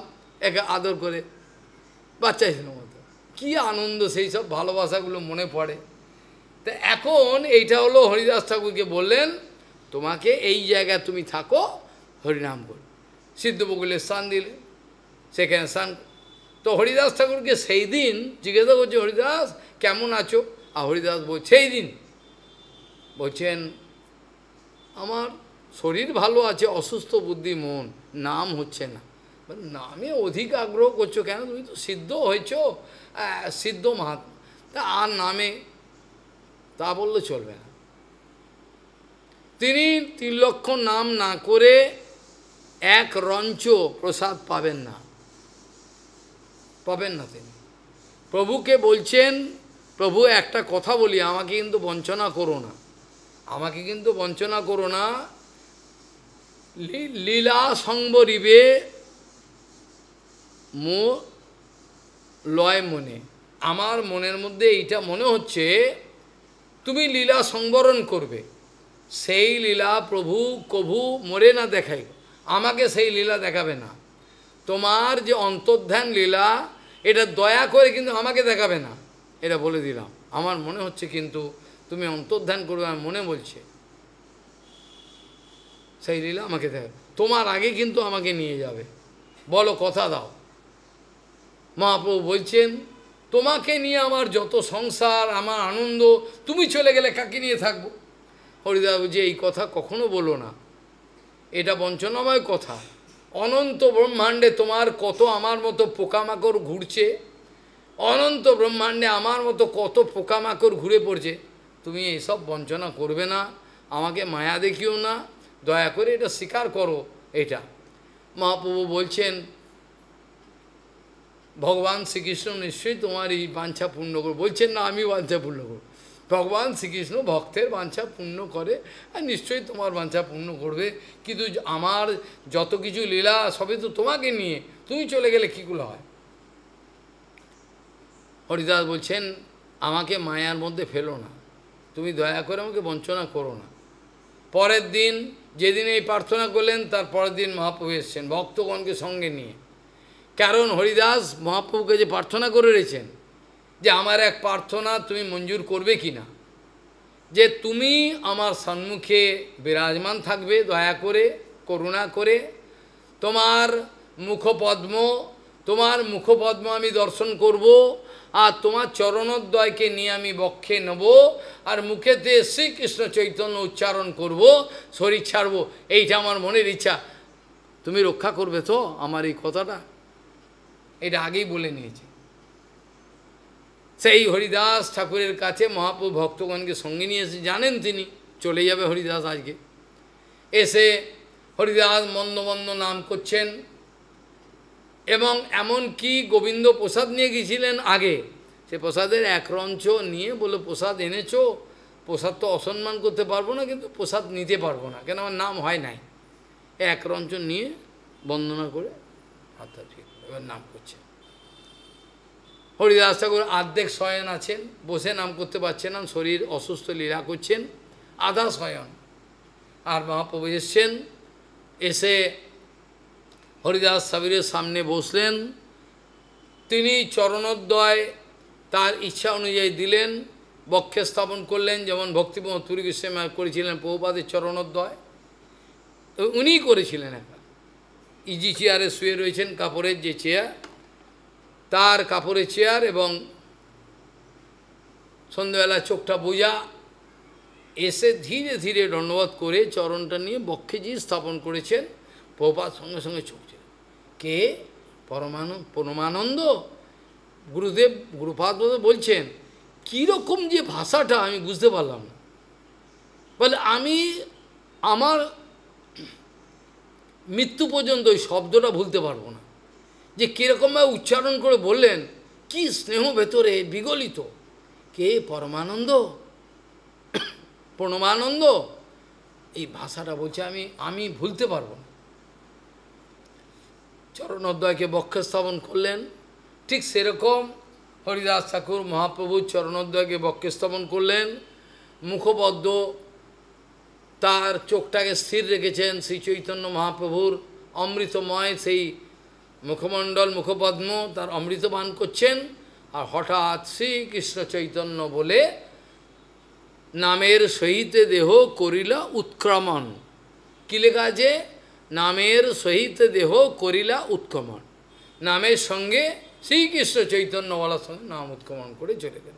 একে আদর করে, বাচ্চা ছেলের মতো, কী আনন্দ, সেই সব ভালোবাসাগুলো মনে পড়ে। তা এখন এইটা হলো হরিদাস ঠাকুরকে বললেন, তোমাকে এই জায়গায় তুমি থাকো, হরিনাম করো। সিদ্ধ বকুলে স্থান দিলে, সেখানে স্থান। তো হরিদাস ঠাকুরকে সেই দিন জিজ্ঞাসা করছে, হরিদাস কেমন আছো? আর হরিদাস সেই দিন বলছেন, আমার শরীর ভালো আছে, অসুস্থ বুদ্ধি মন, নাম হচ্ছে না। নামে অধিক আগ্রহ করছো কেন, তুমি তো সিদ্ধ হয়েছ, সিদ্ধ মহাত্মা, তা আর নামে, তা বললে চলবে না। তিনি 3 লক্ষ নাম না করে এক রঞ্চ প্রসাদ পাবেন না, পাবেন না। তিনি প্রভুকে বলছেন, প্রভু একটা কথা বলি, আমাকে কিন্তু বঞ্চনা করো না, আমাকে কিন্তু বঞ্চনা করো না। লীলা সংবরিবে মো লয় মনে, আমার মনের মধ্যে এইটা মনে হচ্ছে তুমি লীলা সংবরণ করবে, সেই লীলা প্রভু কভু মরে না দেখাই, আমাকে সেই লীলা দেখাবে না। তোমার যে অন্তর্ধান লীলা এটা দয়া করে কিন্তু আমাকে দেখাবে না, এটা বলে দিলাম। আমার মনে হচ্ছে কিন্তু তুমি অন্তর্ধান করবে, আমার মনে বলছে সেই লীলা আমাকে দেখাবে, তোমার আগে কিন্তু আমাকে নিয়ে যাবে, বলো কথা দাও। মহাপ্রভু বলছেন তোমাকে নিয়ে আমার যত সংসার, আমার আনন্দ, তুমি চলে গেলে কাকে নিয়ে থাকবো? হরিদাস বলছে এই কথা কখনো বলো না, এটা বঞ্চনাময় কথা। অনন্ত ব্রহ্মাণ্ডে তোমার কত আমার মতো পোকামাকড় ঘুরছে, অনন্ত ব্রহ্মাণ্ডে আমার মতো কত পোকামাকড় ঘুরে পড়ছে, তুমি এইসব বঞ্চনা করবে না, আমাকে মায়া দেখিও না, দয়া করে এটা স্বীকার করো। এটা মহাপ্রভু বলছেন ভগবান শ্রীকৃষ্ণ নিশ্চয়ই তোমার এই বাঞ্ছা পূর্ণ করবে, বলছেন না আমি বাঞ্ছা পূর্ণ করব, ভগবান শ্রীকৃষ্ণ ভক্তের বাঞ্ছা পূর্ণ করে, আর নিশ্চয়ই তোমার বাঞ্ছা পূর্ণ করবে, কিন্তু আমার যত কিছু লীলা সবই তো তোমাকে নিয়ে, তুমি চলে গেলে কীগুলো হয়? হরিদাস বলছেন আমাকে মায়ার মধ্যে ফেলো না, তুমি দয়া করে আমাকে বঞ্চনা করো না। পরের দিন যেদিন এই প্রার্থনা করলেন তার পরের দিন মহাপ্রভু এসছেন ভক্তগণকে সঙ্গে নিয়ে। কারণ হরিদাস মহাপ্রভুকে যে প্রার্থনা করে রয়েছেন যে আমার এক প্রার্থনা তুমি মঞ্জুর করবে কি না, যে তুমি আমার সম্মুখে বিরাজমান থাকবে দয়া করে করুণা করে, তোমার মুখপদ্ম আমি দর্শন করব, আর তোমার চরণোদ্বয়কে নিয়ে আমি বক্ষে নেব, আর মুখেতে শ্রীকৃষ্ণ চৈতন্য উচ্চারণ করব, শরীর ছাড়ব, এইটা আমার মনের ইচ্ছা। তুমি রক্ষা করবে তো আমার এই কথাটা? এটা আগেই বলে নিয়েছে। সেই হরিদাস ঠাকুরের কাছে মহাপ্রভু ভক্তগণকে সঙ্গে নিয়ে এসে, জানেন তিনি চলে যাবে হরিদাস আজকে, এসে হরিদাস মন্দ মন্দ নাম করছেন, এবং এমন কি গোবিন্দ প্রসাদ নিয়ে গিয়েছিলেন আগে, সে প্রসাদের এক রঞ্চ নিয়ে বলে প্রসাদ এনেছো, প্রসাদ তো অসম্মান করতে পারবো না, কিন্তু প্রসাদ নিতে পারবো না, কেন আমার নাম হয় নাই। এক রঞ্চ নিয়ে বন্দনা করে হাতটা ঠিক এবার নাম করছে। হরিদাস ঠাকুর আর্ধেক শয়ন আছেন, বসে নাম করতে পারছেন না, শরীর অসুস্থ, লীলা করছেন, আধা শয়ন। আর মহাপ্রভু এসছেন, এসে হরিদাস সাবিরের সামনে বসলেন, তিনি চরণোদ্বয় তার ইচ্ছা অনুযায়ী দিলেন, বক্ষে স্থাপন করলেন, যেমন ভক্তিপ্রমোদ পুরী গোস্বামী করেছিলেন প্রভুপাদের চরণোদ্বয়, উনিই করেছিলেন। একটা ইজি চেয়ারে শুয়ে রয়েছেন, কাপড়ের যে চেয়ার, তার কাপড়ের চেয়ার, এবং সন্ধ্যাবেলা চোখটা বোঝা, এসে ধীরে ধীরে দণ্ডবোধ করে চরণটা নিয়ে বক্ষে যে স্থাপন করেছেন, প্রভুপাদ সঙ্গে সঙ্গে চোখছে, কে? পরমানন্দ গুরুপাদ বলছেন, কীরকম যে ভাষাটা আমি বুঝতে পারলাম না, বলে আমি আমার মৃত্যু পর্যন্ত ওই শব্দটা ভুলতে পারবো না, যে কীরকমভাবে উচ্চারণ করে বললেন, কি স্নেহ ভেতরে বিগলিত, কে? পরমানন্দ, প্রণমানন্দ, এই ভাষাটা বলছে আমি ভুলতে পারবো না। চরণোদ্বয়কে বক্ষে স্থাপন করলেন, ঠিক সেরকম হরিদাস ঠাকুর মহাপ্রভুর চরণোদ্বয়কে বক্ষে স্থাপন করলেন, মুখপদ্ম তার চোখটাকে স্থির রেখেছেন, শ্রী চৈতন্য মহাপ্রভুর অমৃতময় সেই মুখমণ্ডল মুখপদ্ম, তার অমৃত পান করছেন, আর হঠাৎ শ্রীকৃষ্ণ চৈতন্য বলে নামের সহিত দেহ করিলা উৎক্রমণ। কি লেখা আছে? নামের সহিত দেহ করিলা উৎক্রমণ, নামের সঙ্গে শ্রীকৃষ্ণ চৈতন্য বলার সঙ্গে নাম উৎক্রমণ করে চলে গেল।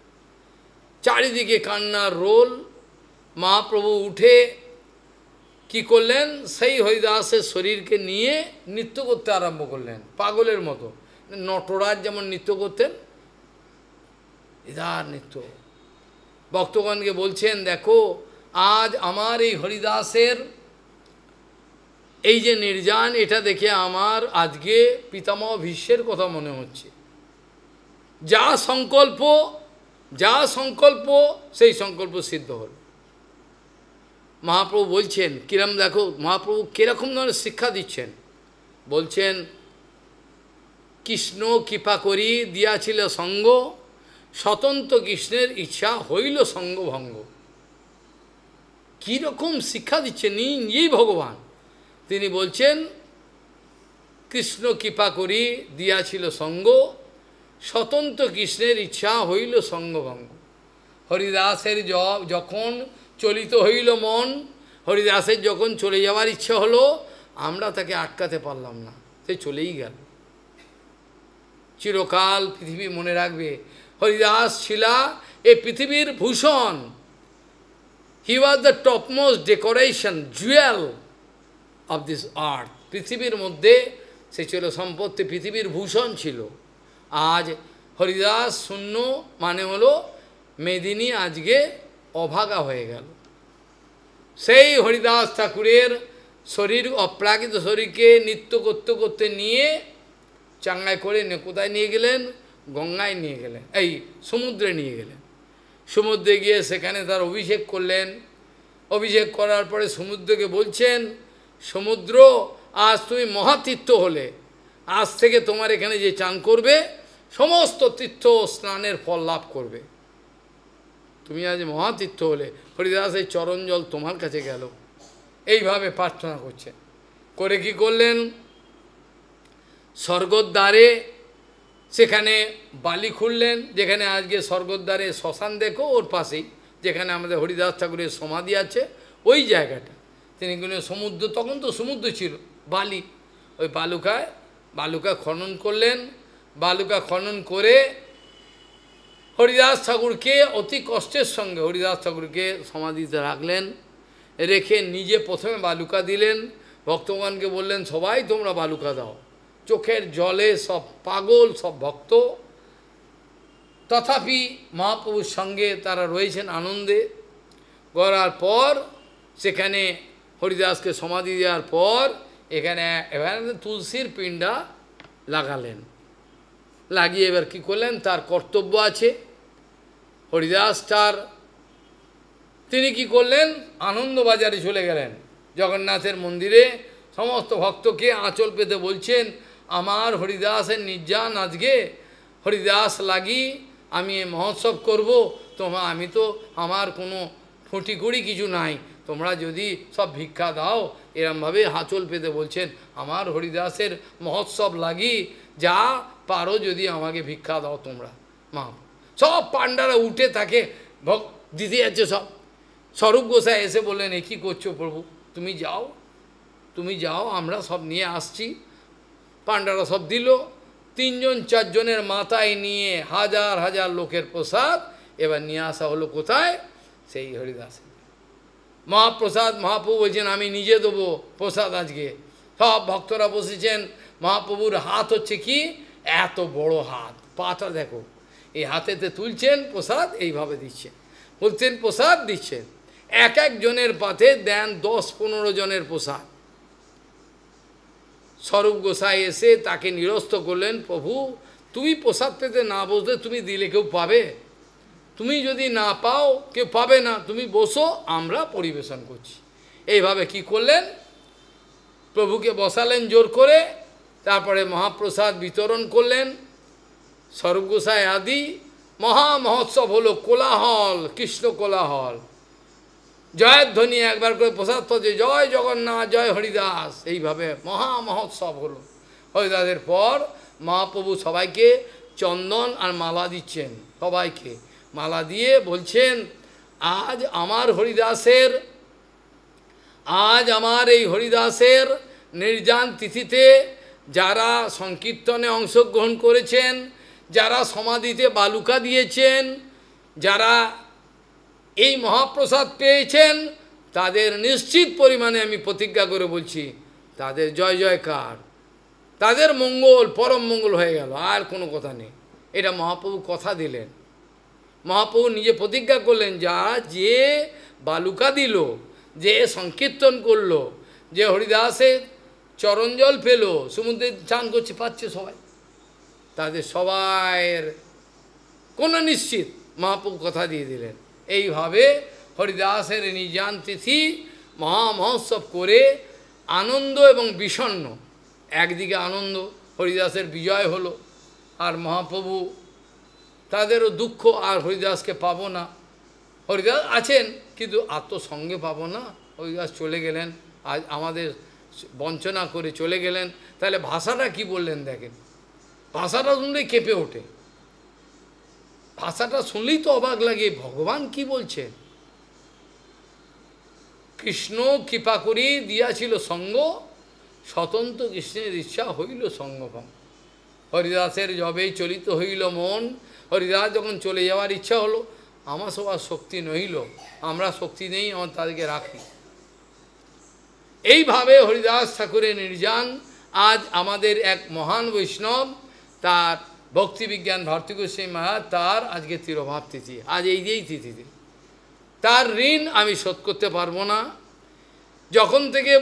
চারিদিকে কান্নার রোল। মহাপ্রভু উঠে কি করলেন? সেই হরিদাসের শরীরকে নিয়ে নৃত্য করতে আরম্ভ করলেন, পাগলের মতো। নটরাজ যেমন নৃত্য করতেন, ইদার নৃত্য। ভক্তগণকে বলছেন, দেখো আজ আমার এই হরিদাসের এই যে নির্যান, এটা দেখে আমার আজকে পিতামহ ভীষ্মের কথা মনে হচ্ছে। যা সংকল্প সেই সংকল্প সিদ্ধ হল। মহাপ্রভু বলছেন, কিরম দেখো মহাপ্রভু কিরকম ধরনের শিক্ষা দিচ্ছেন। বলছেন, কৃষ্ণ কৃপা করি দিয়াছিল সঙ্গ, স্বতন্ত্র কৃষ্ণের ইচ্ছা হইল সঙ্গভঙ্গ। কীরকম শিক্ষা দিচ্ছেন, নিজেই ভগবান। তিনি বলছেন, কৃষ্ণ কৃপা করি দিয়াছিল সঙ্গ, স্বতন্ত্র কৃষ্ণের ইচ্ছা হইল সঙ্গভঙ্গ। হরিদাসের যখন চলিত হইল মন, হরিদাসের যখন চলে যাওয়ার ইচ্ছা হলো, আমরা তাকে আটকাতে পারলাম না, সে চলেই গেল। চিরকাল পৃথিবী মনে রাখবে, হরিদাস ছিলা এই পৃথিবীর ভূষণ। He was the topmost decoration jewel of this earth. পৃথিবীর মধ্যে সে ছিল সম্পত্তি, পৃথিবীর ভূষণ ছিল। আজ হরিদাস শূন্য মানে হলো মেদিনী আজকে অভাগা হয়ে গেল। সেই হরিদাস ঠাকুরের শরীর, অপ্রাকৃত শরীরকে নিত্য করতে করতে নিয়ে চাঙ্গাই করে কোথায় নিয়ে গেলেন? গঙ্গায় নিয়ে গেলেন, এই সমুদ্রে নিয়ে গেলেন। সমুদ্রে গিয়ে সেখানে তার অভিষেক করলেন। অভিষেক করার পরে সমুদ্রকে বলছেন, সমুদ্র আজ তুমি মহাতীর্থ হলে, আজ থেকে তোমার এখানে যে চান করবে সমস্ত তীর্থ স্নানের ফল লাভ করবে। তুমি আজ মহাতীর্থ হলে, হরিদাসের চরণ জল তোমার কাছে গেল। এইভাবে প্রার্থনা করছে। করে কি করলেন? স্বর্গদ্বারে সেখানে বালি খুললেন, যেখানে আজকে স্বর্গদ্বারে শ্মশান দেখো ওর পাশেই, যেখানে আমাদের হরিদাস ঠাকুরের সমাধি আছে, ওই জায়গাটা তিনি কিন্তু সমুদ্র, তখন তো সমুদ্র ছিল, বালি, ওই বালুকা খনন করলেন। বালুকা খনন করে হরিদাস ঠাকুরকে অতি কষ্টের সঙ্গে হরিদাস ঠাকুরকে সমাধিতে রাখলেন। রেখে নিজে প্রথমে বালুকা দিলেন, ভক্তগণকে বললেন সবাই তোমরা বালুকা দাও। চোখের জলে সব পাগল, সব ভক্ত। তথাপি মহাপ্রভুর সঙ্গে তারা রয়েছেন আনন্দে। করার পর সেখানে হরিদাসকে সমাধি দেওয়ার পর এখানে তুলসীর পিণ্ডা লাগালেন। লাগিয়ে এবার কী করলেন? তার কর্তব্য আছে হরিদাস তিনি কি করলেন? আনন্দবাজারে চলে গেলেন, জগন্নাথের মন্দিরে সমস্ত ভক্তকে আঁচল পেতে বলছেন, আমার হরিদাসের নির্যান আজকে, হরিদাস লাগি আমি মহোৎসব করব। আমি তো আমার কোনো ফুটিকুড়ি কিছু নাই, তোমরা যদি সব ভিক্ষা দাও, এরমভাবে আঁচল পেতে বলছেন, আমার হরিদাসের মহোৎসব লাগি যা পারো যদি আমাকে ভিক্ষা দাও তোমরা। মা সব পাণ্ডারা উঠে তাকে দিতে যাচ্ছে সব। স্বরূপ গোসাই এসে বললেন, এ কী করছো প্রভু, তুমি যাও, আমরা সব নিয়ে আসছি। পাণ্ডারা সব দিল। 3 জন 4 জনের মাথায় নিয়ে হাজার হাজার লোকের প্রসাদ এবার নিয়ে আসা হলো কোথায়? সেই হরিদাসে মহাপ্রসাদ। মহাপ্রভু বলছেন, আমি নিজে দেবো প্রসাদ আজকে। সব ভক্তরা বসেছেন। মহাপ্রভুর হাত হচ্ছে কি এত বড় হাত, পাটা দেখো, এই হাতেতে তুলছেন প্রসাদ, এইভাবে দিচ্ছেন, বলছেন প্রসাদ দিচ্ছেন। এক জনের পাতে দেন 10-15 জনের প্রসাদ। স্বরূপ গোসাই এসে তাকে নিরস্ত করলেন, প্রভু তুমি প্রসাদ পেতে না বসলে তুমি দিলে কেউ পাবে? তুমি যদি না পাও কেউ পাবে না, তুমি বসো, আমরা পরিবেশন করছি। এইভাবে কি করলেন? প্রভুকে বসালেন জোর করে, তারপরে মহাপ্রসাদ বিতরণ করলেন। স্বরূপ গোসাই আদি মহামহোৎসব হলো, কোলাহল, কৃষ্ণ কোলাহল, জয়ের ধ্বনি একবার করে প্রসাদ পথে, জয় জগন্নাথ, জয় হরিদাস, এইভাবে মহামহোৎসব হলো। হরিদাসের পর মহাপ্রভু সবাইকে চন্দন আর মালা দিচ্ছেন, সবাইকে মালা দিয়ে বলছেন, আজ আমার এই হরিদাসের নির্যান তিথিতে যারা সংকীর্তনে অংশগ্রহণ করেছেন, যারা সমাধিতে বালুকা দিয়েছেন, যারা এই মহাপ্রসাদ পেয়েছেন, তাদের নিশ্চিত পরিমাণে আমি প্রতিজ্ঞা করে বলছি, তাদের জয় জয়কার, তাদের মঙ্গল, পরম মঙ্গল হয়ে গেল, আর কোনো কথা নেই। এটা মহাপ্রভু কথা দিলেন। মহাপ্রভু নিজে প্রতিজ্ঞা করলেন, যে বালুকা দিল, যে সংকীর্তন করলো, যে হরিদাসের চরণজল পেল, সমুদ্রে চান করছে পাচ্ছে সবাই, তাদের সবাইয়ের কোনো নিশ্চিত মহাপ্রভু কথা দিয়ে দিলেন। এইভাবে হরিদাসের নির্যান তিথি মহোৎসব করে আনন্দ এবং বিষণ্ণ, একদিকে আনন্দ, হরিদাসের বিজয় হলো, আর মহাপ্রভু তাদেরও দুঃখ, আর হরিদাসকে পাবো না, হরিদাস আছেন কিন্তু আত্মসঙ্গে পাবো না, হরিদাস চলে গেলেন, আজ আমাদের বঞ্চনা করে চলে গেলেন। তাহলে ভাষাটা কি বললেন দেখেন, ভাষাটা শুনলেই কেঁপে ওঠে, ভাষাটা শুনলেই তো অবাক লাগে, ভগবান কি বলছেন। কৃষ্ণ কৃপা করি দিয়াছিল সঙ্গ, স্বতন্ত্র কৃষ্ণের ইচ্ছা হইল সঙ্গভঙ্গ। হরিদাসের যবেই চলিত হইল মন, হরিদাস যখন চলে যাওয়ার ইচ্ছা হলো, আমার সবার শক্তি নইল, আমরা শক্তি নেই, আমার তাদেরকে রাখি। এইভাবে হরিদাস ঠাকুরের নির্যান আজ আমাদের এক মহান বৈষ্ণব, তার ভক্তিবিজ্ঞান ভারতী গোস্বামী মহারাজ, তার আজকে তিরোভাব তিথি, আজ এই যেই তিথিতে, তার ঋণ আমি শোধ করতে পারবো না। যখন থেকে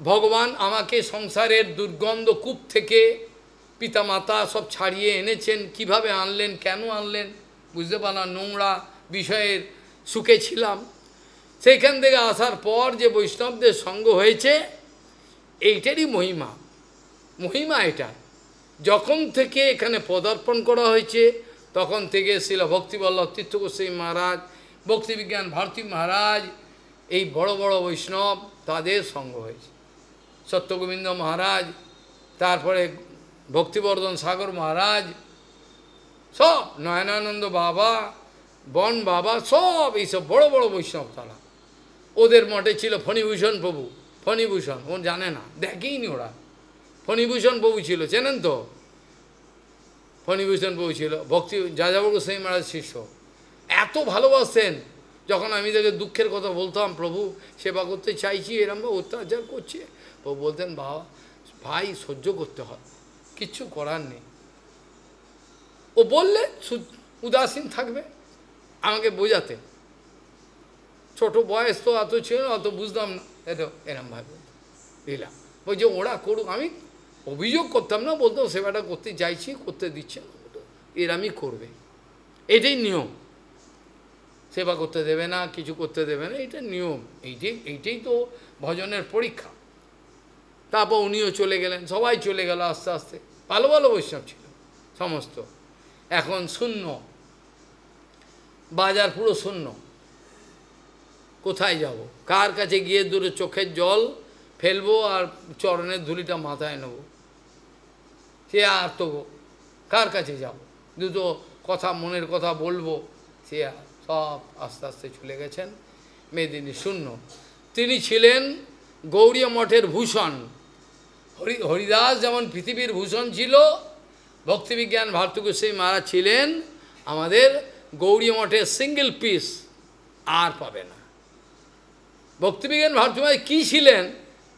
ভগবান আমাকে সংসারের দুর্গন্ধ কূপ থেকে পিতামাতা সব ছাড়িয়ে এনেছেন, কিভাবে আনলেন, কেন আনলেন বুঝতে পারলাম, নোংরা বিষয়ের সুখে ছিলাম, সেইখান থেকে আসার পর যে বৈষ্ণবদের সঙ্গ হয়েছে, এইটারই মহিমা, মহিমা এটা। যখন থেকে এখানে পদার্পণ করা হয়েছে, তখন থেকে শ্রীল ভক্তিবল্লভ তীর্থ গোস্বামী মহারাজ, ভক্তিবিজ্ঞান ভারতী মহারাজ, এই বড় বড় বৈষ্ণব তাদের সঙ্গ হয়েছে। সত্যগোবিন্দ মহারাজ, তারপরে ভক্তিবর্ধন সাগর মহারাজ, সব নয়নানন্দ বাবা, বন বাবা, সব এইসব বড় বড় বৈষ্ণব তারা। ওদের মঠে ছিল ফণীভূষণ প্রভু, ফণীভূষণ ও জানে না, দেখেইনি ওরা, ফণীভূষণ প্রভু ছিল, চেনেন তো, ফণীভূষণ প্রভু ছিল ভক্তি যাযাবর গোস্বামী মহারাজ শিষ্য। এত ভালোবাসতেন, যখন আমি তাকে দুঃখের কথা বলতাম, প্রভু সেবা করতে চাইছি, এরম অত্যাচার করছে, প্রভু বলতেন, বাবা ভাই সহ্য করতে হয়, কিচ্ছু করার নেই। ও বললে উদাসীন থাকবে, আমাকে বোঝাতে, ছোট বয়স তো অত ছিল না, অত বুঝতাম না, এত এরমভাবে দিলাম, বলছে ওরা করুক, আমি অভিযোগ করতাম না, বলতো সেবাটা করতে চাইছি, করতে দিচ্ছে না, এরমই করবে, এটাই নিয়ম, সেবা করতে দেবে না, কিছু করতে দেবে না, এটা নিয়ম, এইটাই তো ভজনের পরীক্ষা। তারপর উনিও চলে গেলেন, সবাই চলে গেল আস্তে আস্তে, ভালো ভালো বৈষ্ণব ছিল সমস্ত, এখন শূন্য, বাজার পুরো শূন্য, কোথায় যাব, কার কাছে গিয়ে দূরে চোখের জল ফেলবো আর চরণের ধুলিটা মাথায় নেব, সে আর তো কার কাছে যাব, দুটো কথা মনের কথা বলবো, সে সব আস্তে আস্তে চলে গেছেন মেদিনী শূন্য। তিনি ছিলেন গৌড়ীয় মঠের ভূষণ, হরিদাস যেমন পৃথিবীর ভূষণ ছিল, ভক্তিবিজ্ঞান ভারতী গোস্বামী মহারাজ ছিলেন আমাদের গৌড়ীয় মঠের সিঙ্গেল পিস, আর পাবে না। ভক্তিবিজ্ঞান ভারতী মহারাজ কী ছিলেন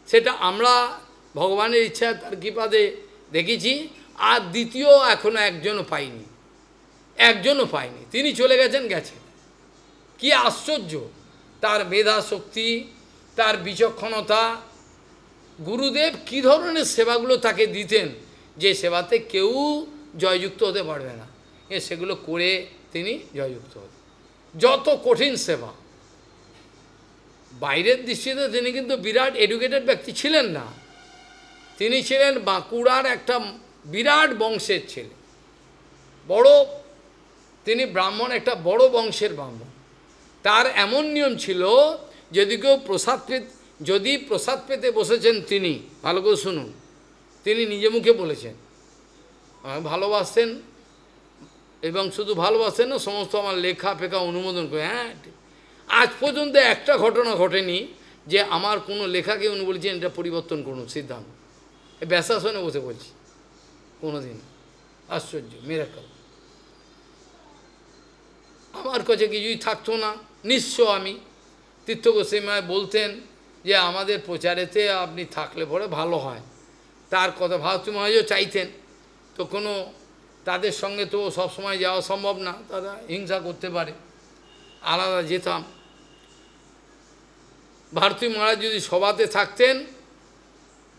সেটা আমরা ভগবানের ইচ্ছা তার কৃপাতে দেখেছি, আর দ্বিতীয় এখনও একজনও পাইনি, তিনি চলে গেছেন, কি আশ্চর্য, তার মেধা শক্তি, তার বিচক্ষণতা, গুরুদেব কী ধরনের সেবাগুলো তাকে দিতেন, যে সেবাতে কেউ জয়যুক্ত হতে পারবে না, সেগুলো করে তিনি জয়যুক্ত হতেন। যত কঠিন সেবা, বাইরের দৃষ্টিতে তিনি কিন্তু বিরাট এডুকেটেড ব্যক্তি ছিলেন না, তিনি ছিলেন বাঁকুড়ার একটা বিরাট বংশের ছেলে, বড়, তিনি ব্রাহ্মণ, একটা বড় বংশের ব্রাহ্মণ। তার এমন নিয়ম ছিল, যদি কেউ প্রসাদ পেতে বসেছেন, তিনি ভালো করে শুনুন, তিনি নিজে মুখে বলেছেন, ভালোবাসতেন, এবং শুধু ভালোবাসতেন না, সমস্ত আমার লেখা ফেখা অনুমোদন করে। হ্যাঁ, আজ পর্যন্ত একটা ঘটনা ঘটেনি যে আমার কোনো লেখাকে উনি বলছেন এটা পরিবর্তন করুন সিদ্ধান্ত, ব্যাসাসনে বসে বলছি, কোনো দিন। আশ্চর্য, মিরাকল। আমার কাছে কিছুই থাকতো না, নিঃস্ব আমি। তীর্থ গোস্বামী বলতেন যে আমাদের প্রচারেতে আপনি থাকলে পরে ভালো হয়, তার কথা ভারতী মহারাজও চাইতেন, তো কোনো তাদের সঙ্গে তো সবসময় যাওয়া সম্ভব না, তারা হিংসা করতে পারে, আলাদা যেতাম। ভারতী মহারাজ যদি সভাতে থাকতেন,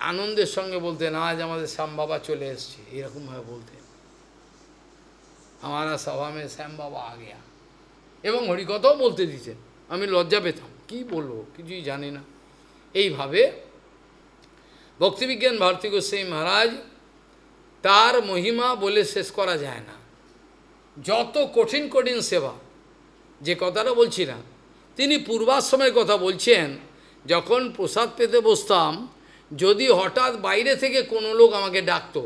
আনন্দের সঙ্গে বলতেন, আজ আমাদের শ্যাম বাবা চলে এসছে, এরকমভাবে বলতেন, আমারা সভা মে শ্যাম বাবা আ গয়া, এবং হরিকথাও বলতে দিতেন। আমি লজ্জা পেতাম, কি বলবো, কিছুই জানি না, এইভাবে ভক্তিবিজ্ঞান ভারতী গোস্বামী মহারাজ তার মহিমা বলে শেষ করা যায় না। যত কঠিন কঠিন সেবা, যে কথাটা বলছিলাম, তিনি পূর্বাশ্রমের কথা বলছেন, যখন প্রসাদ পেতে বসতাম, যদি হঠাৎ বাইরে থেকে কোনো লোক আমাকে ডাকতো,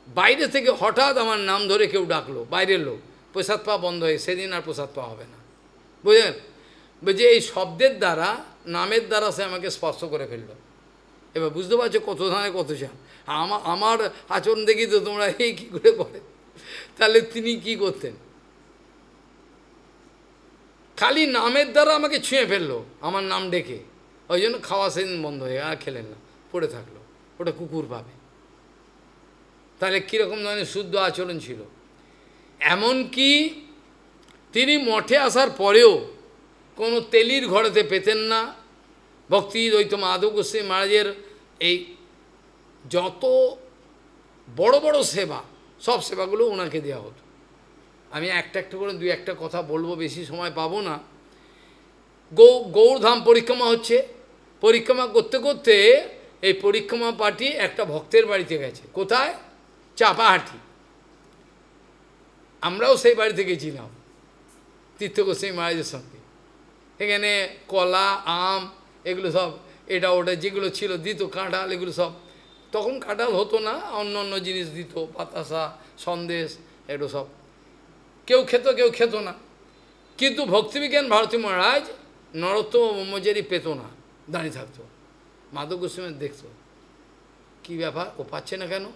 বাইরে থেকে হঠাৎ আমার নাম ধরে কেউ ডাকলো, বাইরের লোক, প্রসাদ পাওয়া বন্ধ হয়ে, সেদিন আর প্রসাদ পাওয়া হবে না। বুঝলেন? যে এই শব্দের দ্বারা, নামের দ্বারা সে আমাকে স্পর্শ করে ফেললো। এবার বুঝতে পারছো কত ধানে কত চান। আমার আচরণ দেখি তো তোমরা এই কী করে করে। তাহলে তিনি কি করতেন? খালি নামের দ্বারা আমাকে ছুঁয়ে ফেললো, আমার নাম ডেকে। ওই জন্য খাওয়া সেদিন বন্ধ হয়ে আর খেলেন না, পড়ে থাকলো, ওটা কুকুর পাবে। তাহলে কীরকম ধরনের শুদ্ধ আচরণ ছিল। এমনকি তিনি মঠে আসার পরেও কোনো তেলির ঘরেতে পেতেন না। ভক্তি দ্বৈত মাধব গোস্বামী মহারাজের এই যত বড় বড় সেবা, সব সেবাগুলো ওনাকে দেওয়া হতো। আমি একটা একটা করে দুই একটা কথা বলবো, বেশি সময় পাবো না। গৌরধাম পরিক্রমা হচ্ছে, পরিক্রমা করতে করতে এই পরিক্রমা পার্টি একটা ভক্তের বাড়িতে গেছে। কোথায়? চাপাহাটি। আমরাও সেই বাড়িতে গেছিলাম তীর্থ গোস্বামী মহারাজের সঙ্গে। এখানে কলা, আম, এগুলো সব এটা ওটা যেগুলো ছিল দিত, কাঁঠাল, এগুলো সব। তখন কাঁঠাল হতো না, অন্য অন্য জিনিস দিত, বাতাসা, সন্দেশ, এগুলো সব। কেউ খেত, কেউ খেত না। কিন্তু ভক্তিবিজ্ঞান ভারতী মহারাজ নরোত্তম ব্রহ্মচারী পেত না, দাঁড়িয়ে থাকতো। মাধব গোস্বামী দেখতো, কী ব্যাপার, ও পাচ্ছে না কেন?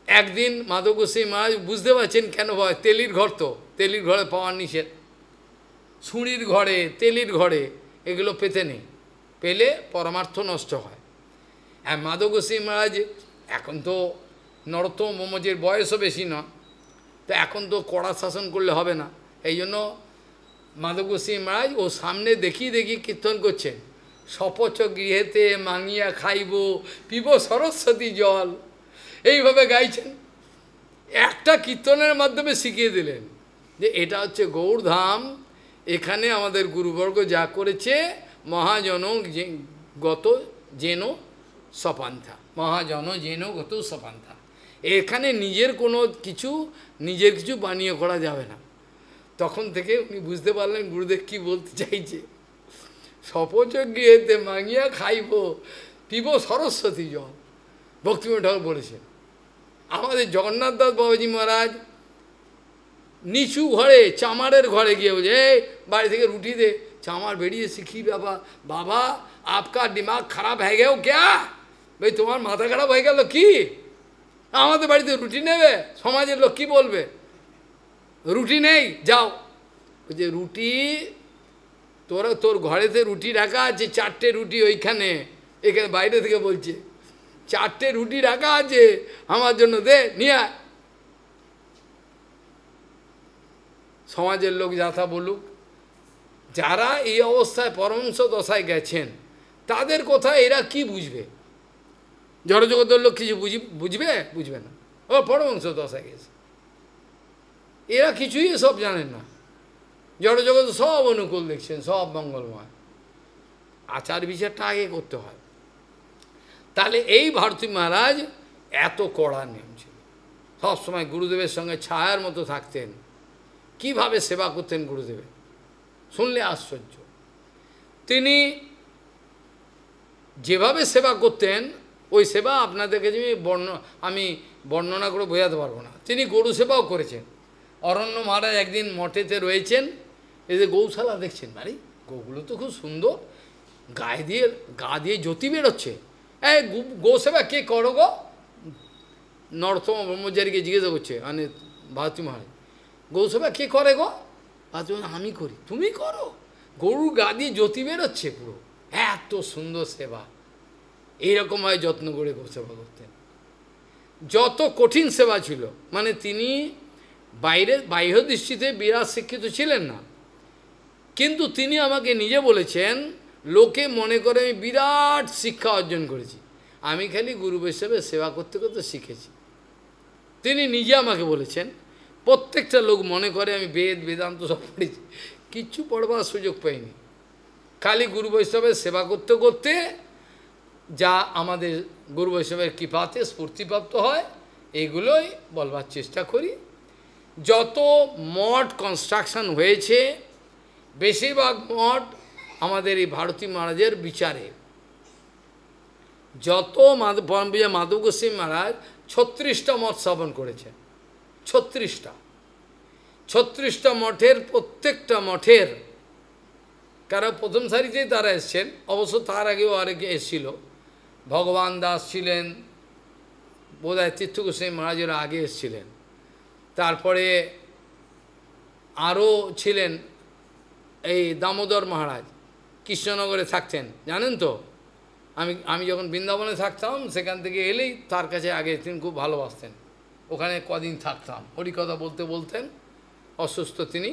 একদিন মাধব গোস্বামী মহারাজ বুঝতে পারছেন কেন ভয়, তেলির ঘর তো, তেলির ঘরে পাওয়ার নিষেধ। ছুঁড়ির ঘরে, তেলির ঘরে এগুলো পেতে নেই, পেলে পরমার্থ নষ্ট হয়। আর মাধব গোস্বামী মহারাজ এখন তো নরোত্তম ব্রহ্মচারীর বয়সও বেশি নয়, তো এখন তো কড়া শাসন করলে হবে না। এই জন্য মাধব গোস্বামী মহারাজ ও সামনে দেখি দেখি কীর্তন করছেন, সপচ গৃহেতে মাঙিয়া খাইব, পিব সরস্বতী জল, এইভাবে গাইছেন। একটা কীর্তনের মাধ্যমে শিখিয়ে দিলেন যে এটা হচ্ছে গৌরধাম, এখানে আমাদের গুরুবর্গ যা করেছে, মহাজন গত যেন সপান্থা, মহাজন যেন গত সপান্থা। এখানে নিজের কোনো কিছু, নিজের কিছু বানিয়ে করা যাবে না। তখন থেকে উনি বুঝতে পারলেন গুরুদেব কী বলতে চাইছে। সপচ গৃহেতে মাঙিয়া খাইব, পিব সরস্বতী জল, ভক্তিবিনোদ ঠাকুর বলেছেন। আমাদের জগন্নাথ দাস বাবাজি মহারাজ নিচু ঘরে, চামারের ঘরে গিয়ে বলছে, এই বাড়ি থেকে রুটি দে। চামার বেরিয়ে শিখি, বাবা বাবা আপকা দিমাগ খারাপ হয়ে গেও ক্যা, ভাই তোমার মাথা খারাপ হয়ে গেল কি, আমাদের বাড়িতে রুটি নেবে, সমাজের লোক কী বলবে, রুটি নেই, যাও। যে রুটি তোর ঘরেতে রুটি রাখা আছে, 4টে রুটি ওইখানে, এখানে বাইরে থেকে বলছে 4টে রুটি রাখা আছে, আমার জন্য দে, নিয়ে আয়। সমাজের লোক যাথা বলুক, যারা এই অবস্থায় পরমহংস দশায় গেছেন, তাদের কথা এরা কি বুঝবে? জড়জগতের লোক কিছু বুঝবে? বুঝবে না। ও পরমহংস দশায় গেছে, এরা কিছুই সব জানেন না। জড়জগৎ সব অনুকূল দেখছেন, সব মঙ্গলময়। আচার বিচারটা আগে করতে হয়। তাহলে এই ভারতী মহারাজ এত কড়া নিয়ম ছিল, সবসময় গুরুদেবের সঙ্গে ছায়ার মতো থাকতেন। কিভাবে সেবা করতেন গুরুদেবের, শুনলে আশ্চর্য। তিনি যেভাবে সেবা করতেন, ওই সেবা আপনাদেরকে আমি বর্ণনা করে বোঝাতে পারবো না। তিনি গরু সেবাও করেছেন। অরণ্য মহারাজ একদিন মঠেতে রয়েছেন, এই যে গৌশালা দেখছেন, বাড়ি গৌগুলো তো খুব সুন্দর, গা দিয়ে জ্যোতি বেরোচ্ছে। এই গৌ সেবা কে করো গো? নরোত্তম ব্রহ্মচারীকে জিজ্ঞাসা করছে, মানে ভারতী মহারাজ, গৌ সেবা কে করে গো? ভারতী মহারাজ, আমি করি। তুমি করো? গরুর গা দিয়ে জ্যোতি বেরোচ্ছে পুরো, এত সুন্দর সেবা। এইরকমভাবে যত্ন করে গৌ সেবা করতেন। যত কঠিন সেবা ছিল, মানে তিনি বাহ্য দৃষ্টিতে বিরাট শিক্ষিত ছিলেন না, কিন্তু তিনি আমাকে নিজে বলেছেন, লোকে মনে করে আমি বিরাট শিক্ষা অর্জন করেছি, আমি খালি গুরু বৈষ্ণবের সেবা করতে করতে শিখেছি। তিনি নিজে আমাকে বলেছেন। প্রত্যেকটা লোক মনে করে আমি বেদান্ত সব পড়েছি, কিচ্ছু পড়বার সুযোগ পাইনি। খালি গুরু বৈষ্ণবের সেবা করতে করতে যা আমাদের গুরু বৈষ্ণবের কৃপাতে স্ফূর্তিপ্রাপ্ত হয়, এগুলোই বলবার চেষ্টা করি। যত মঠ কনস্ট্রাকশন হয়েছে, বেশিরভাগ মঠ আমাদের এই ভারতী মহারাজের বিচারে। যত পরম পূজ্য মাধব গোস্বামী মহারাজ 36টা মঠ স্থাপন করেছেন, 36টা মঠের, প্রত্যেকটা মঠের কারণ প্রথম সারিতেই তারা এসছেন, অবশ্য তার আগেও আরেকে এসেছিল, ভগবান দাস ছিলেন, বোধহয় তীর্থ গোস্বামী মহারাজের আগে এসেছিলেন, তারপরে আরও ছিলেন এই দামোদর মহারাজ, কৃষ্ণনগরে থাকতেন, জানেন তো। আমি যখন বৃন্দাবনে থাকতাম, সেখান থেকে এলেই তার কাছে আগে তিনি খুব ভালোবাসতেন, ওখানে কদিন থাকতাম, হরিকথা বলতে বলতেন, অসুস্থ তিনি,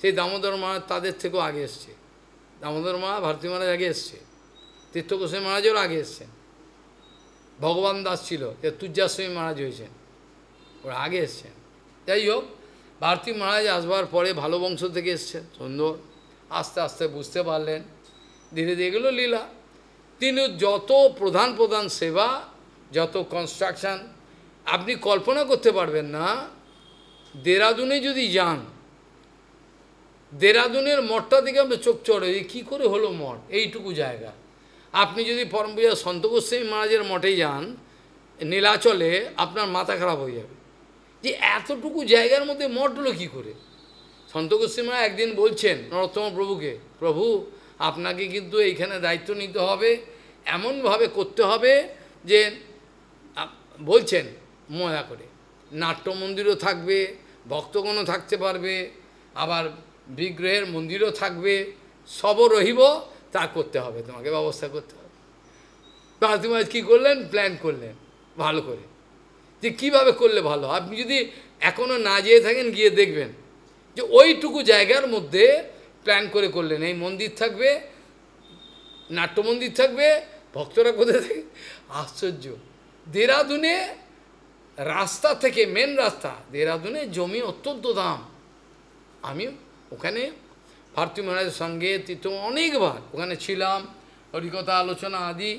সেই দামোদর মহারাজ তাদের থেকেও আগে এসছে, দামোদর মহারাজ ভারতী মহারাজ আগে এসছে, তীর্থ গোস্বামী মহারাজেরও আগে এসছেন, ভগবান দাস ছিল, যে তুজ্জাস্বামী মহারাজ হয়েছেন, ওরা আগে এসছেন। যাই হোক, ভারতী মহারাজ আসবার পরে ভালো বংশ থেকে এসছেন, সুন্দর, আস্তে আস্তে বুঝতে পারলেন, ধীরে ধীরে এগুলো লীলা। তিনি যত প্রধান প্রধান সেবা, যত কনস্ট্রাকশান, আপনি কল্পনা করতে পারবেন না। দেরাদুনে যদি যান, দেরাদুনের মঠটা থেকে আপনার চোখ চড়ে, কী করে হলো মঠ, এইটুকু জায়গা। আপনি যদি পরম পূজ্য সন্ত গোস্বামী মহারাজের মঠে যান নীলাচলে, আপনার মাথা খারাপ হয়ে যাবে যে এতটুকু জায়গার মধ্যে মঠ হলো কী করে। সন্ত গোস্বামী মহারাজ একদিন বলছেন নরোত্তম প্রভুকে, প্রভু আপনাকে কিন্তু এইখানে দায়িত্ব নিতে হবে, এমনভাবে করতে হবে যে, বলছেন মজা করে, নাট্য মন্দিরও থাকবে, ভক্তগণও থাকতে পারবে, আবার বিগ্রহের মন্দিরও থাকবে, সবও রহিব, তা করতে হবে, তোমাকে ব্যবস্থা করতে হবে। ভারতী মহারাজ কী করলেন, প্ল্যান করলেন ভালো করে, যে কীভাবে করলে ভালো। আপনি যদি এখনও না যেয়ে থাকেন, গিয়ে দেখবেন যে ওইটুকু জায়গার মধ্যে প্ল্যান করে করলেন, এই মন্দির থাকবে, নাট্য মন্দির থাকবে, ভক্তরা কোথায় থাকে, আশ্চর্য। দেরাদুনে রাস্তা থেকে, মেন রাস্তা, দেরাদুনে জমি অত্যন্ত দাম। আমি ওখানে ভারতী মহারাজের সঙ্গে তীর্থ অনেকবার ওখানে ছিলাম, হরিকথা আলোচনা আদি,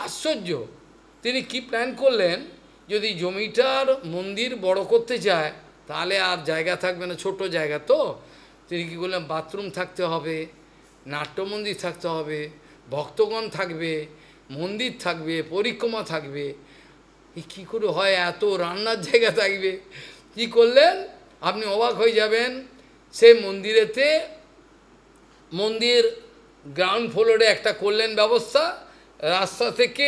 আশ্চর্য। তিনি কি প্ল্যান করলেন, যদি জমিটার মন্দির বড় করতে চায়, তাহলে আর জায়গা থাকবে না, ছোট জায়গা তো। তিনি কী করলেন, বাথরুম থাকতে হবে, নাট্যমন্দির থাকতে হবে, ভক্তগণ থাকবে, মন্দির থাকবে, পরিক্রমা থাকবে। এই কী করে হয়, এত রান্নার জায়গা থাকবে। কি করলেন, আপনি অবাক হয়ে যাবেন। সে মন্দিরেতে, মন্দির গ্রাউন্ড ফ্লোরে একটা করলেন ব্যবস্থা, রাস্তা থেকে,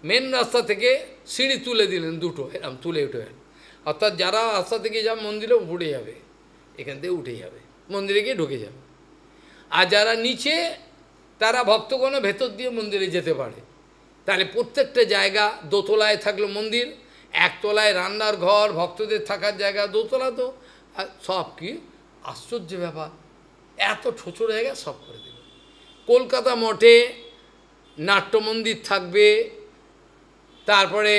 মেন রাস্তা থেকে সিঁড়ি তুলে দিলেন দুটো, এরকম তুলে উঠে, অর্থাৎ যারা রাস্তা থেকে যাবে মন্দিরে উঠে যাবে, এখান থেকে উঠে যাবে, মন্দিরে গিয়ে ঢুকে যাবে। আর যারা নিচে, তারা ভক্তগণ ভেতর দিয়ে মন্দিরে যেতে পারে। তাহলে প্রত্যেকটা জায়গা, দোতলায় থাকলো মন্দির, একতলায় রান্নার ঘর, ভক্তদের থাকার জায়গা, দোতলা তো সব। কি আশ্চর্য ব্যাপার, এত ছোটো জায়গা সব করে দেবে। কলকাতা মঠে নাট্যমন্দির থাকবে, তারপরে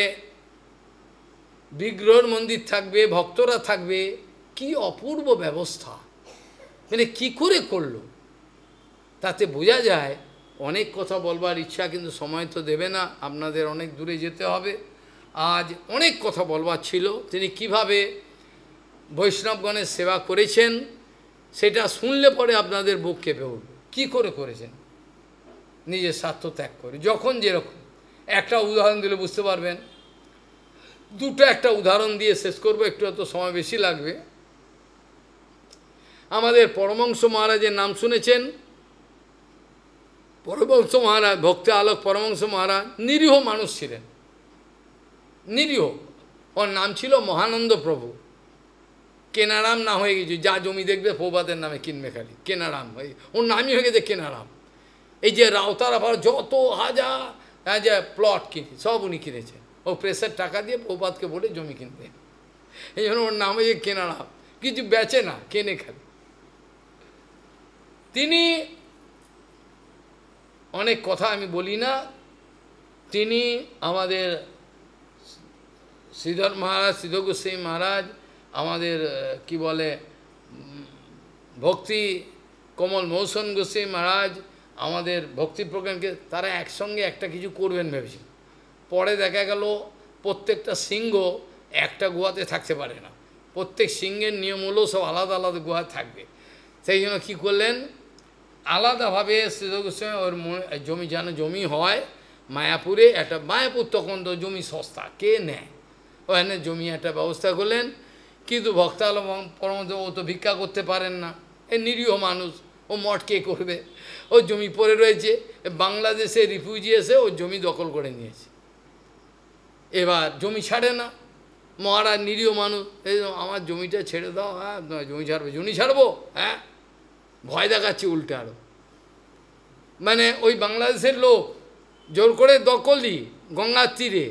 বিগ্রহর মন্দির থাকবে, ভক্তরা থাকবে, কি অপূর্ব ব্যবস্থা, মানে কী করে করলো। তাতে বোঝা যায়, অনেক কথা বলবার ইচ্ছা, কিন্তু সময় তো দেবে না, আপনাদের অনেক দূরে যেতে হবে। আজ অনেক কথা বলবার ছিল, তিনি কিভাবে বৈষ্ণবগণের সেবা করেছেন, সেটা শুনলে পরে আপনাদের বুক কেঁপে উঠবে। কী করে করেছেন, নিজের স্বার্থ ত্যাগ করে, যখন যেরকম। একটা উদাহরণ দিলে বুঝতে পারবেন, দুটো একটা উদাহরণ দিয়ে শেষ করবো, একটু তো সময় বেশি লাগবে। আমাদের পরমহংস মহারাজের নাম শুনেছেন, পরমহংস মহারাজ, ভক্তি আলোক পরমহংস মহারাজ, নিরীহ মানুষ ছিলেন, নিরীহ। ওর নাম ছিল মহানন্দ প্রভু। কেনারাম না হয়ে গেছে, যা জমি দেখবে প্রভাতের নামে কিনবে, খালি কেনারাম, ওর নামই হয়ে গেছে কেনারাম। এই যে রাউতার আবার যত হাজার যে প্লট কিনে, সব উনি কিনেছেন, ও প্রেসের টাকা দিয়ে প্রভাতকে বলে জমি কিনবে। এই জন্য ওর নাম হয়েছে কেনারাম, কিছু বেচে না, কেনে খালি। তিনি অনেক কথা আমি বলি না, তিনি আমাদের শ্রীধর মহারাজ, শ্রীধর গোস্বামী মহারাজ, আমাদের কি বলে ভক্তি কমল মৌসুম গোস্বামী মহারাজ, আমাদের ভক্তি প্রোগ্রামকে তারা একসঙ্গে একটা কিছু করবেন ভেবেছিল। পরে দেখা গেল প্রত্যেকটা সিংহ একটা গুহাতে থাকতে পারে না, প্রত্যেক সিংহের নিয়ম হলো সব আলাদা আলাদা গুহা থাকবে। সেই জন্য কী করলেন, আলাদাভাবে শ্রীধর গোস্বামী ওর জমি, যেন জমি হয় মায়াপুরে, একটা মায়াপুর তখন তো জমি সস্তা, কে নেয়, ওখানে জমি একটা ব্যবস্থা করলেন। কিন্তু ভক্তাল পরমহংস ও তো ভিক্ষা করতে পারেন না, এ নিরীহ মানুষ, ও মঠ কে করবে, ও জমি পড়ে রয়েছে, বাংলাদেশে রিফিউজি এসে ও জমি দখল করে নিয়েছে, এবার জমি ছাড়ে না। মহারাজ নিরীহ মানুষ, এই আমার জমিটা ছেড়ে দাও, হ্যাঁ জমি ছাড়বে, জমি ছাড়বো, হ্যাঁ ভয় দেখাচ্ছে উল্টে আরও, মানে ওই বাংলাদেশের লোক জোর করে দখলই গঙ্গার তীরে,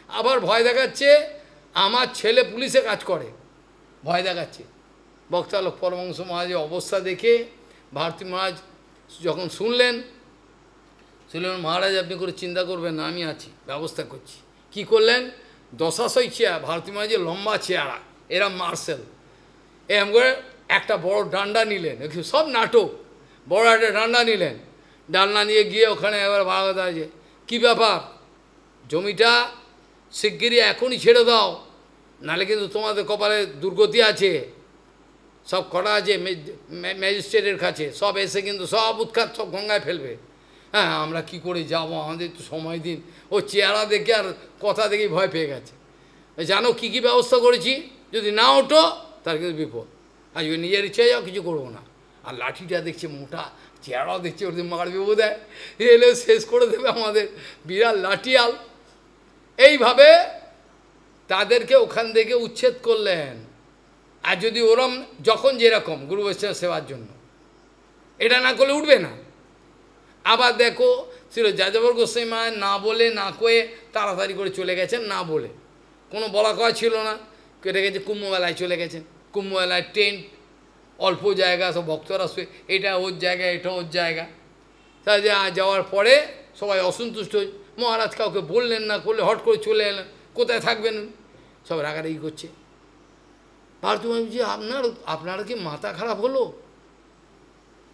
আবার ভয় দেখাচ্ছে আমার ছেলে পুলিশে কাজ করে, ভয় দেখাচ্ছে। ভক্তালোক পরমহংস মহারাজের অবস্থা দেখে ভারতী মহারাজ যখন শুনলেন মহারাজ আপনি করে চিন্তা করবেন না, আমি আছি, ব্যবস্থা করছি। কি করলেন, দশাশয় চেয়ার, ভারতী মহারাজের লম্বা চেয়ারা, এরা মার্শাল, এরম করে একটা বড় ডান্ডা নিলেন, সব নাটক, বড় একটা ডান্ডা নিলেন, ডান্ডা নিয়ে গিয়ে ওখানে এবার ভাগবত আছে, কী ব্যাপার, জমিটা শিগগিরই এখনই ছেড়ে দাও, নাহলে কিন্তু তোমাদের কপালে দুর্গতি আছে। সব করা আছে ম্যাজিস্ট্রেটের কাছে, সব এসে কিন্তু সব উৎখাত, সব গঙ্গায় ফেলবে। হ্যাঁ আমরা কি করে যাব, আমাদের একটু সময় দিন। ও চেহারা দেখে আর কথা দেখেই ভয় পেয়ে গেছে, জানো কী কী ব্যবস্থা করেছি, যদি না ওঠো তার কিন্তু বিপদ, আর যদি নিজের ইচ্ছায় যাও কিছু করবো না। আর লাঠিটা দেখছে মোটা, চেহারাও দেখছে ওদের মারবে বোধ হয়, এলে শেষ করে দেবে আমাদের, বিরাট লাঠিয়াল। এইভাবে তাদেরকে ওখান থেকে উচ্ছেদ করলেন। আর যদি ওরম যখন যেরকম গুরু বৈষ্ণব সেবার জন্য এটা না করলে উঠবে না। আবার দেখো ছিল যাযাবর গোস্বামী মহারাজ না বলে না কয়ে তাড়াতাড়ি করে চলে গেছেন, না বলে, কোনো বলা কওয়া ছিল না, কেটে গেছে, কুম্ভমেলায় চলে গেছেন। কুম্ভমেলায় টেন্ট, অল্প জায়গা, সব ভক্তরা শুয়ে, এটা ওর জায়গা, এটা ওর জায়গা। তা যাওয়ার পরে সবাই অসন্তুষ্ট, মহারাজ কাউকে বললেন না, করলে হট করে চলে এলেন, কোথায় থাকবেন, সব রাগারাগি করছে। ভারতী মহারাজ আপনারা কি মাথা খারাপ হলো,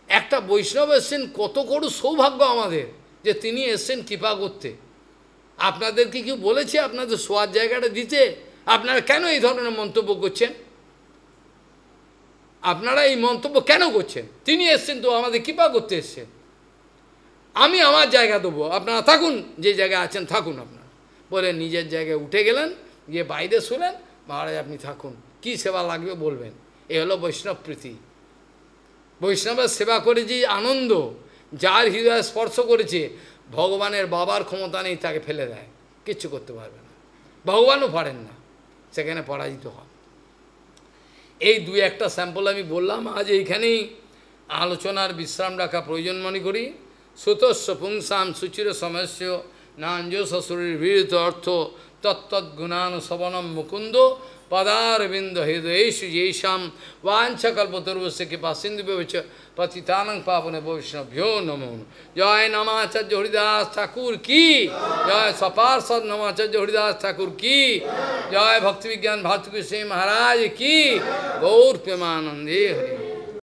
একটা বৈষ্ণব এসছেন, কত করু সৌভাগ্য আমাদের যে তিনি এসছেন কৃপা করতে, আপনাদেরকে কেউ বলেছে আপনাদের শোয়ার জায়গাটা দিতে, আপনারা কেন এই ধরনের মন্তব্য করছেন, আপনারা এই মন্তব্য কেন করছেন, তিনি এসছেন তো আমাদের কৃপা করতে এসছেন, আমি আমার জায়গা দেবো, আপনারা থাকুন, যে জায়গায় আছেন থাকুন আপনারা, বলে নিজের জায়গায় উঠে গেলেন, গিয়ে বাইরে শুলেন, মহারাজ আপনি থাকুন, কি সেবা লাগবে বলবেন। এ হলো বৈষ্ণব প্রীতি। বৈষ্ণবের সেবা করে যে আনন্দ, যার হৃদয় স্পর্শ করেছে, ভগবানের বাবার ক্ষমতা নেই তাকে ফেলে দেয়, কিচ্ছু করতে পারবে না, ভগবানও পারেন না, সেখানে পরাজিত হন। এই দুই একটা স্যাম্পল আমি বললাম, আজ এইখানেই আলোচনার বিশ্রাম রাখা প্রয়োজন মনে করি। সুতস্য পুংসাম সুচির সমস্য নাঞ্জ শ্বশুরের বিরুদ্ধ অর্থ তত্তদ্গুণান শবনম মুকুন্দ পদারবিন্দ হৃদয়েশু যেষাম বাঞ্ছকল্পতরুস্য কৃপা সিন্ধু পতিতানং পাবনে বৈষ্ণভ্যো নমো। জয় নমাচার্য হরিদাস ঠাকুর কি জয়, সপার্ষদ নমাচার্য হরিদাস ঠাকুর কি জয়, ভক্তি বিজ্ঞান ভারতী গোস্বামী মহারাজ কি, গৌর প্রেমানন্দে হরি।